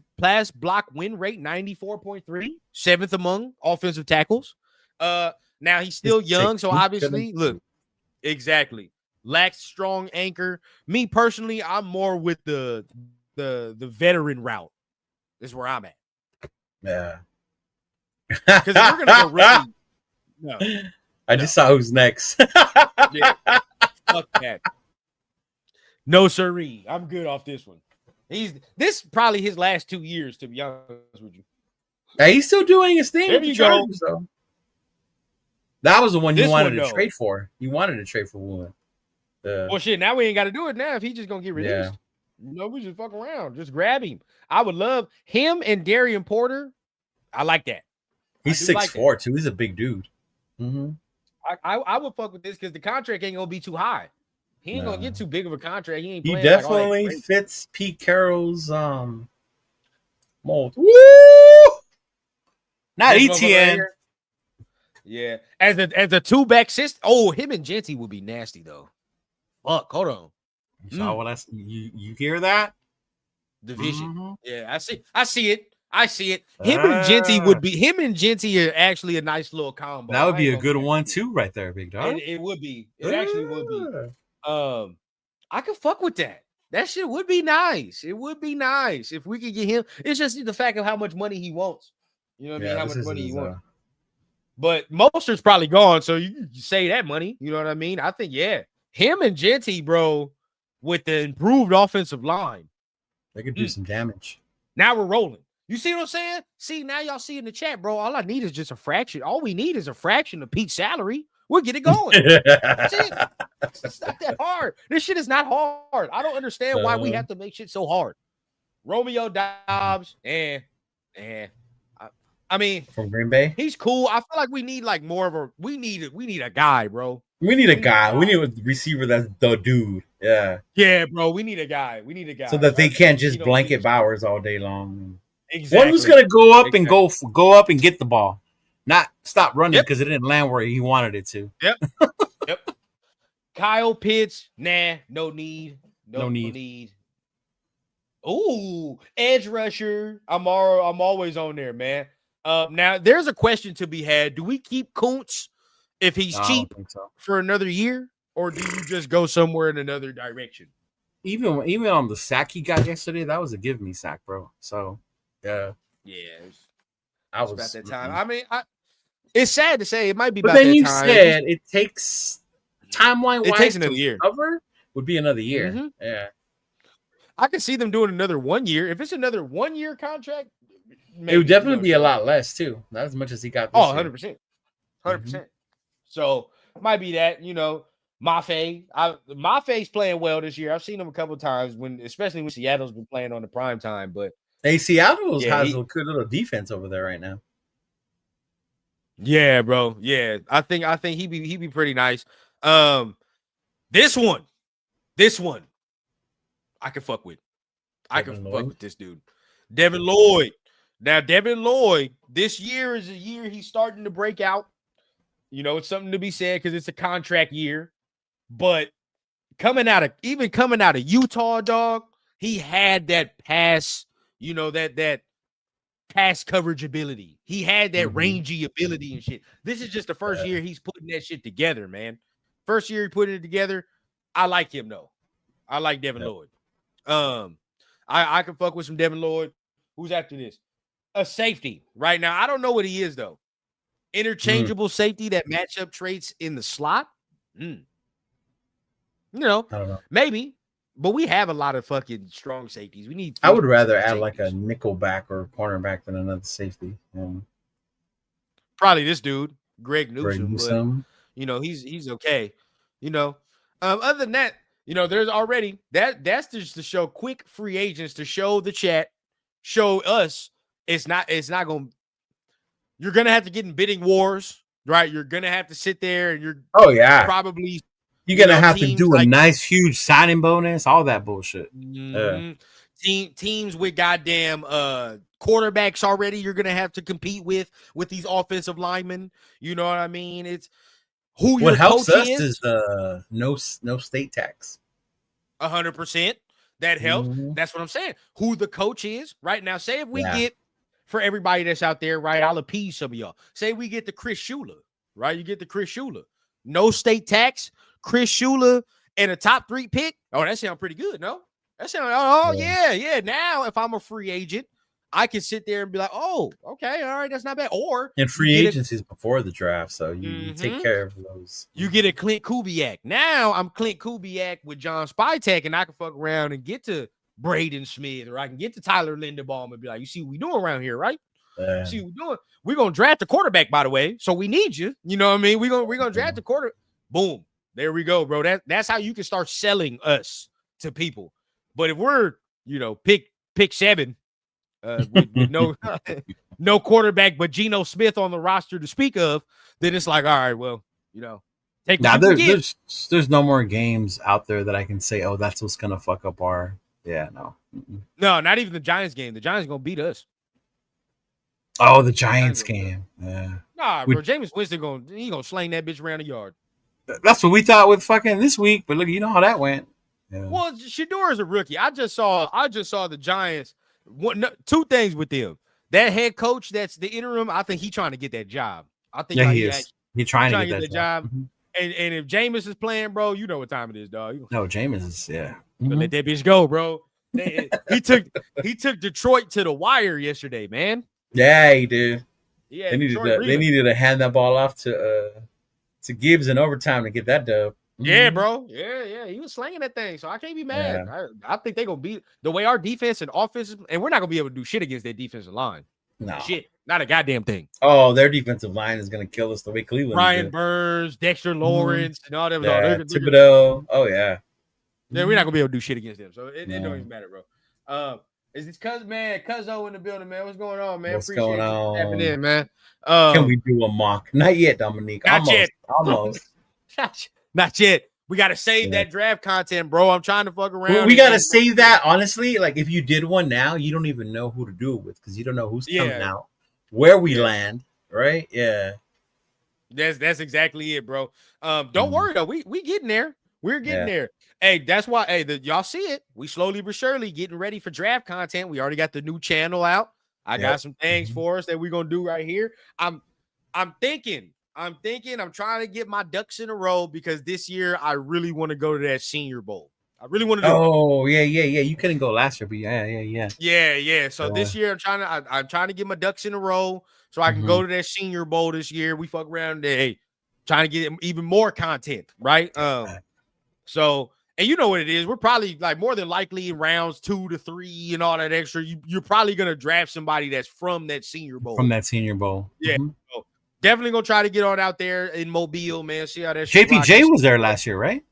block win rate 94.3, 7th among offensive tackles. Now he's still young, so obviously, look, exactly. Lacks strong anchor. Me personally, I'm more with the veteran route. This is where I'm at. Yeah. Because we're gonna go rookie. No. I just saw who's next. Yeah. Fuck that. No siree. I'm good off this one. This probably his last 2 years, to be honest with you. Hey, he's still doing his thing. There you go. So. That was the one you wanted to trade for. You wanted to trade for Woolen. Well, shit, now we ain't got to do it now if he's just going to get released. Yeah. We just fuck around. Just grab him. I would love him and Darian Porter. I like that. He's 6'4", too. He's a big dude. Mm-hmm. I would fuck with this because the contract ain't going to be too high. He ain't going to get too big of a contract. He definitely fits Pete Carroll's mold. Woo! Not ETN. Yeah. As a two-back system. Oh, him and Genty would be nasty, though. Fuck, hold on. You saw what you hear that? Division. Mm-hmm. Yeah, I see it. Him and Genty are actually a nice little combo. That would be a good one too, right there, big dog. It would be. It actually would be. I could fuck with that. That shit would be nice. It would be nice if we could get him. It's just the fact of how much money he wants. You know what I mean? How much money he wants. But Mostert's probably gone, so you say that money. You know what I mean? I think, him and Genty, bro. with the improved offensive line. They could do some damage. Now we're rolling. You see what I'm saying? See, now y'all see in the chat, bro. All I need is just a fraction. All we need is a fraction of Pete's salary. We'll get it going. That's it. It's not that hard. This shit is not hard. I don't understand why we have to make shit so hard. Romeo Dobbs, I mean, from Green Bay, he's cool. I feel like we need like more of a. We need a guy, bro. We need a guy. We need a receiver that's the dude. Yeah, bro. We need a guy. So that they can't just blanket Bowers all day long. Exactly. One who's gonna go up and go up and get the ball, not stop running because it didn't land where he wanted it to. Yep. Kyle Pitts, no need. No need. Ooh, edge rusher. I'm always on there, man. Now there's a question to be had. Do we keep Kuntz if he's cheap for another year, or do you just go somewhere in another direction? Even on the sack he got yesterday, that was a give me sack, bro. So yeah, I was about that time. I mean, it's sad to say it might be. But about then that you time. said it takes timeline. It takes another year. Cover would be another year. Mm-hmm. Yeah, I can see them doing another 1 year. If it's another 1 year contract, it would definitely be a lot less too. Not as much as he got. This 100%, 100%. So might be that Maffei's playing well this year. I've seen him a couple of times especially when Seattle's been playing on the prime time. But Seattle has a good little defense over there right now. Yeah, bro. Yeah, I think he'd be pretty nice. This one, I can fuck with. I can fuck with this dude, Devin Lloyd. Now, Devin Lloyd, this year is a year he's starting to break out. You know, it's something to be said because it's a contract year. But coming out of Utah, dog, he had that pass. You know, that pass coverage ability. He had that rangy ability and shit. This is just the first year he's putting that shit together, man. First year he putting it together. I like him though. I like Devin Lloyd. I can fuck with some Devin Lloyd. Who's after this? A safety right now. I don't know what he is though. Interchangeable safety that matchup traits in the slot. You know, I don't know. Maybe. But we have a lot of fucking strong safeties. We need. I would rather add like a nickel back or cornerback than another safety. Probably this dude, Greg Newsome. But, you know, he's okay. You know, other than that, you know, there's already that's just to show quick free agents to show the chat, show us. It's not going. You're gonna have to get in bidding wars, right? You're gonna have to sit there and you're probably. You're going to have to do a nice, huge signing bonus, all that bullshit. Teams with goddamn quarterbacks already you're going to have to compete with these offensive linemen. You know what I mean? It's who your coach is the no state tax. 100%. That helps. That's what I'm saying. Who the coach is right now. Say if we get, for everybody that's out there, right, I'll appease some of y'all. Say we get the Chris Shula, right? You get the Chris Shula. No state tax. Chris Shula and a top 3 pick. Oh, that sounds pretty good, no? That sounds, yeah. Now, if I'm a free agent, I can sit there and be like, oh, okay, all right, that's not bad. Or and free agencies before the draft, so you take care of those. You get a Clint Kubiak. Now I'm Clint Kubiak with John Spytek, and I can fuck around and get to Braden Smith, or I can get to Tyler Linderbaum and be like, you see what we doing around here, right? See what we doing. We're gonna draft a quarterback, by the way. So we need you. You know what I mean? We're gonna draft a quarter. Boom. There we go, bro. That's how you can start selling us to people. But if we're, you know, pick 7 with no no quarterback but Geno Smith on the roster to speak of, then it's like, all right, well, you know, take there's no more games out there that I can say, oh, that's what's gonna fuck up our no. No, not even the Giants game. The Giants gonna beat us. Oh, the Giants game. Yeah. Nah, bro. Jameis Winston gonna sling that bitch around the yard. That's what we thought with fucking this week, but look, you know how that went. Yeah. Well, Shador is a rookie. I just saw the Giants. 2 things with them. That head coach, that's the interim. I think he's trying to get that job. I think he is. He's trying to get that job. And if Jameis is playing, bro, you know what time it is, dog. No, Jameis is Let that bitch go, bro. He took Detroit to the wire yesterday, man. Yeah, he did. Yeah, they needed to hand that ball off to Gibbs in overtime to get that dub. Yeah, bro. Yeah. He was slanging that thing, so I can't be mad. I think they're gonna beat the way our defense and offense, and we're not gonna be able to do shit against their defensive line. No. Shit, not a goddamn thing. Oh, their defensive line is gonna kill us the way Cleveland Brian did. Burns, Dexter Lawrence, and all that. Yeah, Thibodeau. Oh yeah. Yeah, we're not gonna be able to do shit against them, so it don't even matter, bro. Is this Cuzzo in the building, man? What's going on, man? What's going on? Tapping in, man. Can we do a mock? Not yet, Dominique. Not yet. Almost. Not yet. We gotta save that draft content, bro. I'm trying to fuck around. We gotta save that. Honestly, like if you did one now, you don't even know who to do it with because you don't know who's coming out, where we land, right? Yeah. That's exactly it, bro. Don't worry though. We getting there. We're getting there. Hey, that's why. Hey, y'all see it. We slowly but surely getting ready for draft content. We already got the new channel out. I got some things for us that we're gonna do right here. I'm thinking. I'm trying to get my ducks in a row because this year I really want to go to that Senior Bowl. I really want to do yeah. You couldn't go last year, but yeah. So this year I'm trying to get my ducks in a row so I can go to that Senior Bowl this year. We fuck around there, trying to get even more content, right? So, and you know what it is. We're probably like more than likely in rounds 2 to 3 and all that extra. You're probably gonna draft somebody that's from that Senior Bowl. Yeah. So definitely gonna try to get on out there in Mobile, man. See how that JPJ was there last year, right?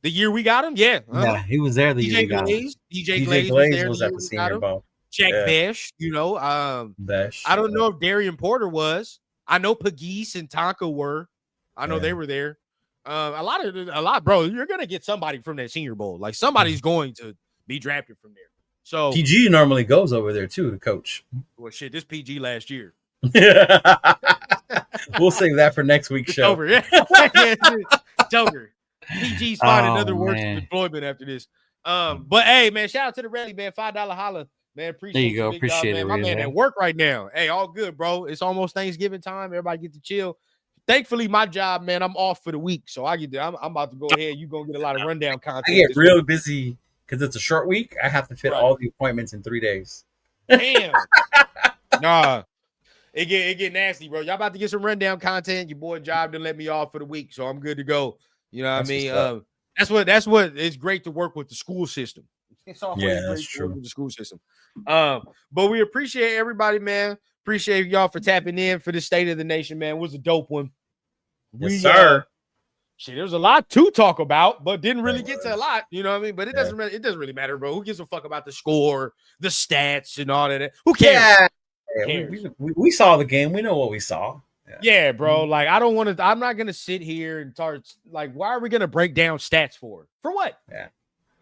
The year we got him, yeah. Yeah, he was there the year we got him. DJ Glaze was at the Senior Bowl. Jack Besh, Besh. I don't know if Darian Porter was. I know Pagese and Tonka were. I know they were there. A lot, bro. You're gonna get somebody from that Senior Bowl. Like somebody's going to be drafted from there. So PG normally goes over there too to coach. Well, shit, this PG last year. We'll save that for next week's show. Over. It's over. PG's find another work of employment after this. But hey, man, shout out to the Rally, man. $5 holla, man. Appreciate there you go. Appreciate it, man. My man at work right now. Hey, all good, bro. It's almost Thanksgiving time. Everybody get to chill. Thankfully, my job, man, I'm off for the week, so I get there. I'm about to go ahead. You gonna get a lot of rundown content. I get real busy because it's a short week. I have to fit all the appointments in 3 days. Damn. Nah. It get nasty, bro. Y'all about to get some rundown content. Your boy job didn't let me off for the week, so I'm good to go. You know what I mean? That's what it's great to work with the school system. It's always great to work with the school system. But we appreciate everybody, man. Appreciate y'all for tapping in for the State of the Nation, man. It was a dope one. Yes, sir. There was a lot to talk about, but didn't really get to a lot. You know what I mean? But it doesn't really matter, bro. Who gives a fuck about the score, the stats, and all that? Who cares? Yeah, we saw the game. We know what we saw. Yeah, bro. Like, I'm not gonna sit here and start like, why are we gonna break down stats for? For what? Yeah.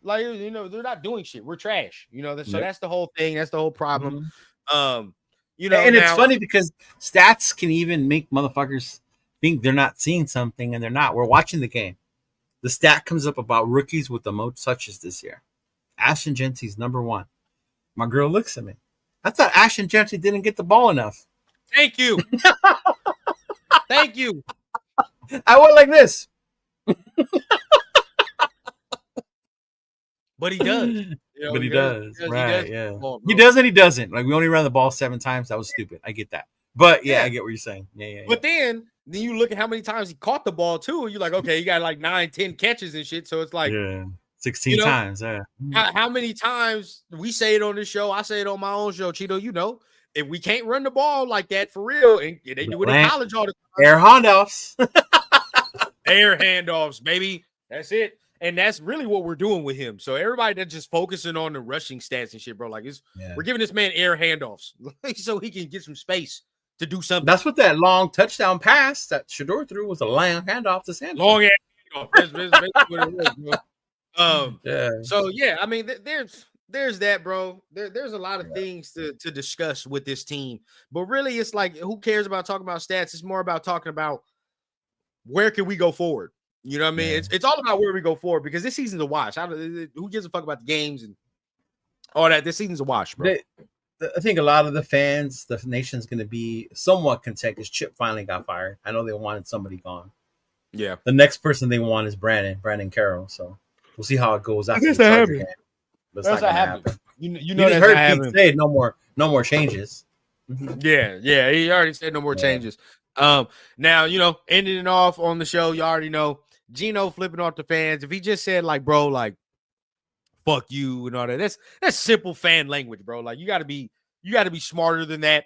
Like, they're not doing shit. We're trash. So that's the whole thing. That's the whole problem. And it's funny because stats can even make motherfuckers think they're not seeing something and they're not. We're watching the game. The stat comes up about rookies with the most touches this year. Ashton Gentry's number 1. My girl looks at me. I thought Ashton Gentry didn't get the ball enough. Thank you. Thank you. I went like this. But he does. He does. Right, yeah. He does and he doesn't. Like, we only ran the ball 7 times. That was stupid. I get that. But, I get what you're saying. Yeah. But then you look at how many times he caught the ball, too, and you're like, okay, he got like 9, 10 catches and shit. So it's like 16 times, How many times we say it on this show? I say it on my own show, Cheeto. If we can't run the ball like that for real, and they do it in college all the time. Air handoffs. Air handoffs, baby. That's it. And that's really what we're doing with him. So everybody that's just focusing on the rushing stats and shit, bro, like we're giving this man air handoffs so he can get some space to do something. That's what that long touchdown pass that Shador threw was, a long handoff to Sanders. Long handoff. That's basically what it was, bro. So I mean, there's that, bro. There's a lot of things to discuss with this team, but really, it's like, who cares about talking about stats? It's more about talking about where can we go forward. You know what I mean? It's all about where we go forward because this season's a wash. Who gives a fuck about the games and all that? This season's a wash, bro. I think a lot of the fans, the nation's going to be somewhat content because Chip finally got fired. I know they wanted somebody gone. Yeah. The next person they want is Brandon Carroll. So we'll see how it goes after the Charger game. But it's not going to happen. You know that's heard Pete say no more changes. Yeah. He already said no more changes. Now, ending it off on the show, you already know Gino flipping off the fans, if he just said like, bro, like, fuck you and all that, that's simple fan language, bro. Like you gotta be smarter than that,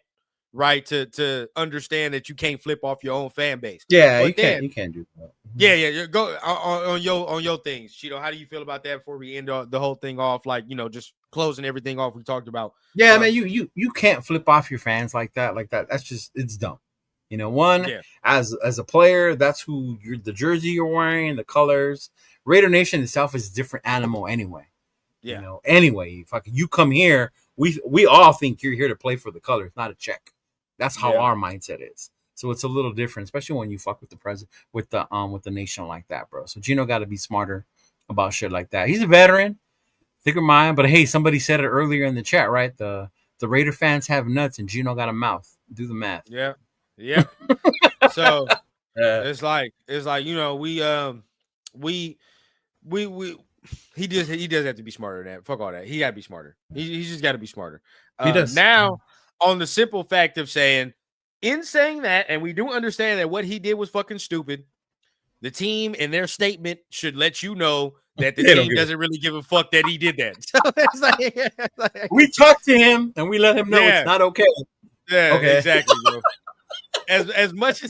right? To understand that you can't flip off your own fan base. Yeah, but you can't do that. Yeah. Go on your things, Cheeto. How do you feel about that before we end the whole thing off? Like, just closing everything off we talked about. Yeah, man, you can't flip off your fans like that. That's just, it's dumb. As a player, that's who the jersey you're wearing, the colors. Raider Nation itself is a different animal anyway. Yeah. Anyway, you come here, we all think you're here to play for the colors, not a check. That's how our mindset is. So it's a little different, especially when you fuck with the president, with the nation like that, bro. So Gino got to be smarter about shit like that. He's a veteran, thicker mind, but hey, somebody said it earlier in the chat, right? The Raider fans have nuts and Gino got a mouth. Do the math. Yeah. So it's like he does have to be smarter than that. Fuck all that. He got to be smarter. He's just got to be smarter. He does. Now, on the simple fact of saying that, and we do understand that what he did was fucking stupid, the team in their statement should let you know that the team doesn't really give a fuck that he did that. So it's like we talked to him and we let him know it's not okay. Yeah, okay. Exactly, bro. As much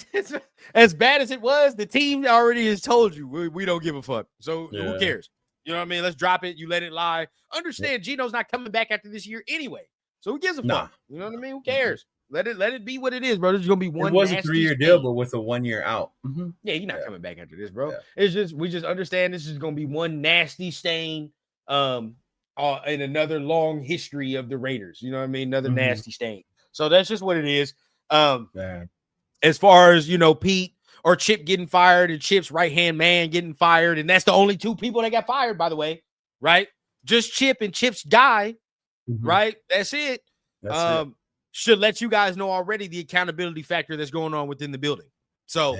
as bad as it was, the team already has told you we don't give a fuck. So who cares? You know what I mean? Let's drop it. You let it lie. Understand, Gino's not coming back after this year anyway. So who gives a fuck? You know what I mean? Who cares? Let it be what it is, bro. This is gonna be one. It was a 3-year deal, but with a 1 year out. Mm-hmm. Yeah, you're not coming back after this, bro. Yeah. We just understand this is gonna be one nasty stain, in another long history of the Raiders. You know what I mean? Another nasty stain. So that's just what it is. As far as Pete or Chip getting fired and Chip's right-hand man getting fired, and that's the only two people that got fired, by the way, right? Just Chip and Chip's guy, right? That's it. That's it. Should let you guys know already the accountability factor that's going on within the building. So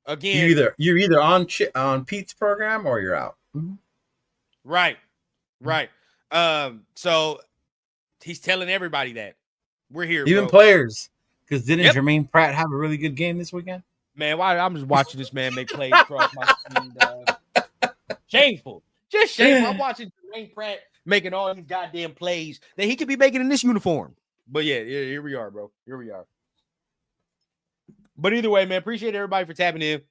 again, you're either on Pete's program or you're out. Right. So he's telling everybody that we're here, even players. Because didn't Jermaine Pratt have a really good game this weekend? Man, why I'm just watching this man make plays across my screen. Shameful. Just shameful. I'm watching Jermaine Pratt making all these goddamn plays that he could be making in this uniform. But yeah, here we are, bro. Here we are. But either way, man, appreciate everybody for tapping in.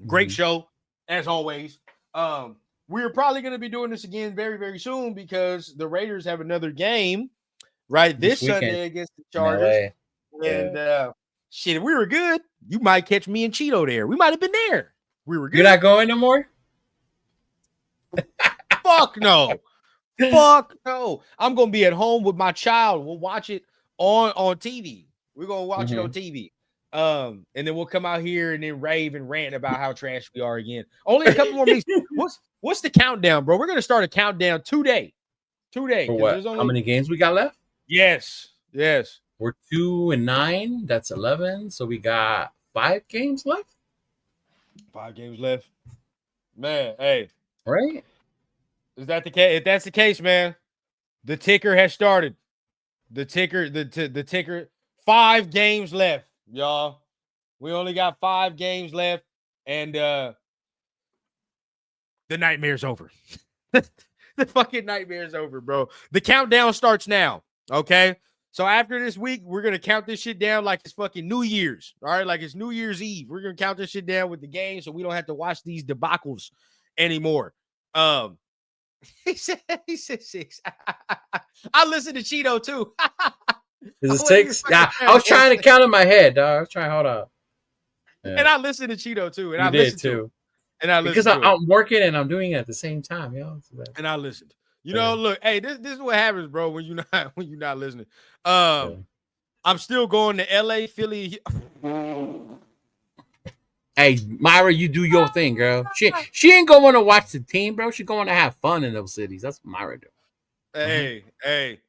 Great show, as always. We're probably going to be doing this again very, very soon because the Raiders have another game, right? This Sunday against the Chargers. And shit, if we were good, you might catch me and Cheeto there. We might have been there. We were good. You're not going no more? Fuck no. Fuck no. I'm gonna be at home with my child. We'll watch it on TV. We're gonna watch it on TV. And then we'll come out here and then rave and rant about how trash we are again. Only a couple more weeks. What's the countdown, bro? We're gonna start a countdown today. For what? How many games we got left? Yes. We're 2-9. That's 11. So we got 5 games left. 5 games left. Man, hey. Right? Is that the case? If that's the case, man, the ticker has started. The ticker. 5 games left, y'all. We only got 5 games left, and the nightmare's over. The fucking nightmare's over, bro. The countdown starts now. Okay. So after this week, we're gonna count this shit down like it's fucking New Year's. All right, like it's New Year's Eve. We're gonna count this shit down with the game, so we don't have to watch these debacles anymore. He said 6. I listened to Cheeto too. Is it 6? Yeah, I was trying to count in my head, dog. I was trying. Hold up. Yeah. And I listened to Cheeto too. And I listened too. And I listened because I'm working and I'm doing it at the same time, yo. And I listened. You know, look, hey, this is what happens, bro, when you're not listening. I'm still going to LA, Philly. Hey, Myra, you do your thing, girl. She ain't going to watch the team, bro. She's going to have fun in those cities. That's what Myra do. Hey.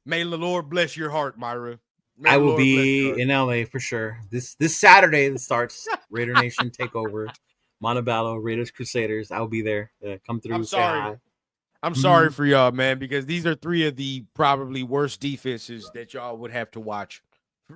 May the Lord bless your heart, Myra. I will be in LA for sure. This Saturday it starts Raider Nation takeover. Montebello, Raiders Crusaders. I'll be there. Come through. I'm sorry. I'm sorry for y'all, man, because these are 3 of the probably worst defenses that y'all would have to watch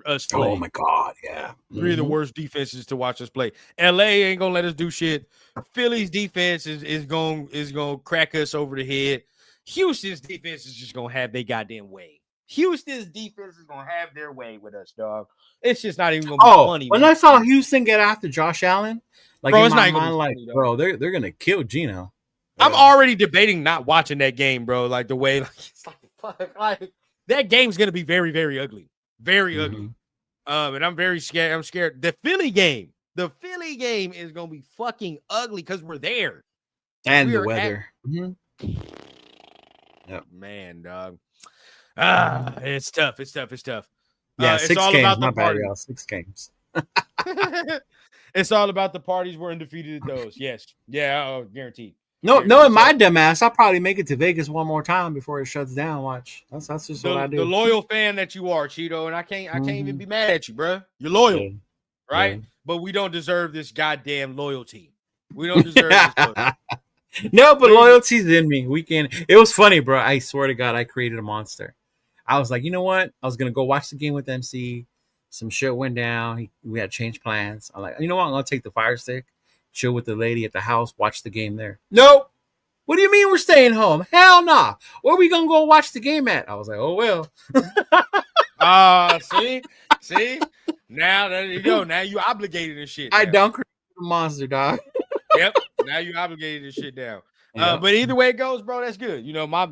us play. Oh my God, yeah. Three of the worst defenses to watch us play. LA ain't gonna let us do shit. Philly's defense is gonna crack us over the head. Houston's defense is just gonna have their goddamn way. Houston's defense is gonna have their way with us, dog. It's just not even gonna be funny. When I saw Houston get after Josh Allen, like bro, in it's my not mind, gonna be like, funny, bro, they're gonna kill Gino. I'm already debating not watching that game, bro. Like the way, like, it's like, fuck, like that game's gonna be very, very ugly, very ugly. And I'm very scared. I'm scared. The Philly game is gonna be fucking ugly because we're there and the weather. Yep, man, dog. It's tough. Yeah, it's 6 all games. about the My bad, party. y'all. 6 games. It's all about the parties. We're undefeated at those. Yes, yeah, guaranteed. No, in my dumb ass, I'll probably make it to Vegas one more time before it shuts down. Watch, that's just what I do. The loyal fan that you are, Cheeto, and I can't even be mad at you, bro. You're loyal, right? Yeah. But we don't deserve this goddamn loyalty. We don't deserve this loyalty. No, but loyalty's in me. It was funny, bro. I swear to God, I created a monster. I was like, you know what? I was gonna go watch the game with MC. Some shit went down. We had to change plans. I'm like, you know what? I'm gonna take the Fire Stick, chill with the lady at the house, watch the game there. Nope. What do you mean we're staying home? Hell nah. Where are we gonna go watch the game at? I was like, oh well. See? Now there you go. Now you obligated and shit. I don't create a monster, dog. Yep. Now you obligated and shit down. Yep. But either way it goes, bro, that's good. You know, my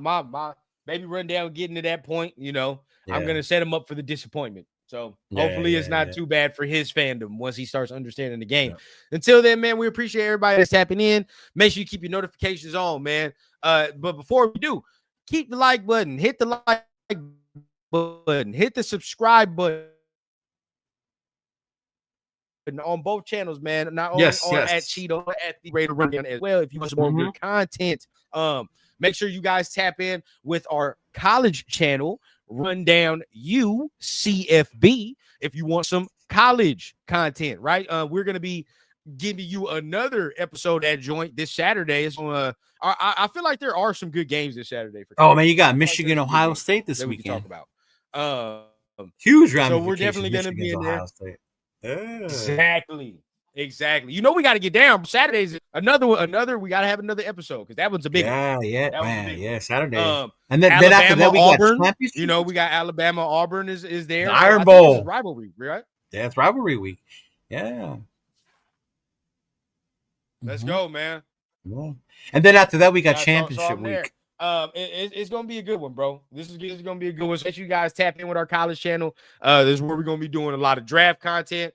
baby rundown getting to that point, you know, I'm gonna set him up for the disappointment. So hopefully it's not too bad for his fandom once he starts understanding the game. Until then, man, we appreciate everybody that's tapping in. Make sure you keep your notifications on, man. But before we do, keep the like button, hit the like button, hit the subscribe button on both channels, man. Not only at Cheeto, but at the Raider Rundown as well. If you want some more good content, make sure you guys tap in with our college channel, Rundown UCFB, if you want some college content, right? We're gonna be giving you another episode at Joint this Saturday. It's I feel like there are some good games this Saturday for college. Oh man, you got Michigan, Ohio State this weekend. We can talk about huge ramifications. So we're definitely gonna be in there. Ohio State. Exactly. You know we got to get down. Saturday's another. We got to have another episode because that one's a big one. Saturday. And then after that we Auburn. You know we got Alabama. Auburn is there. The Iron Bowl rivalry, right? Yeah, it's rivalry week. Yeah. Let's go, man. Yeah. And then after that we got championship week. It's gonna be a good one, bro. This is gonna be a good one. So make sure you guys tap in with our college channel. This is where we're gonna be doing a lot of draft content.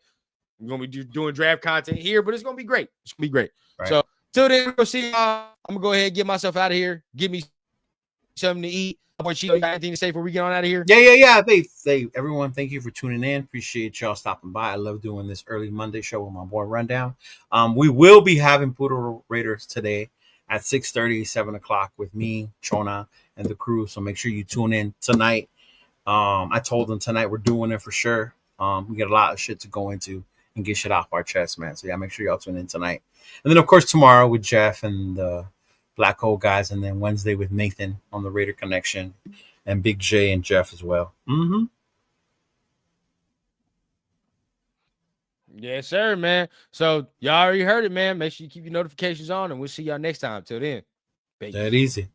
We're gonna be doing draft content here, but it's gonna be great. It's gonna be great. Right. So till then, we'll see y'all. I'm gonna go ahead and get myself out of here. Give me something to eat. Boy, Cheeto, you got anything to say before we get on out of here? Yeah. Everyone, thank you for tuning in. Appreciate y'all stopping by. I love doing this early Monday show with my boy Rundown. We will be having Poodle Raiders today at 6:30, 7 o'clock with me, Chona, and the crew. So make sure you tune in tonight. I told them tonight we're doing it for sure. We got a lot of shit to go into and get shit off our chest, man. So yeah, make sure y'all tune in tonight. And then of course tomorrow with Jeff and the Black Hole guys, and then Wednesday with Nathan on the Raider Connection and Big J and Jeff as well. Yes, sir, man. So y'all already heard it, man. Make sure you keep your notifications on, and we'll see y'all next time. Till then, that easy.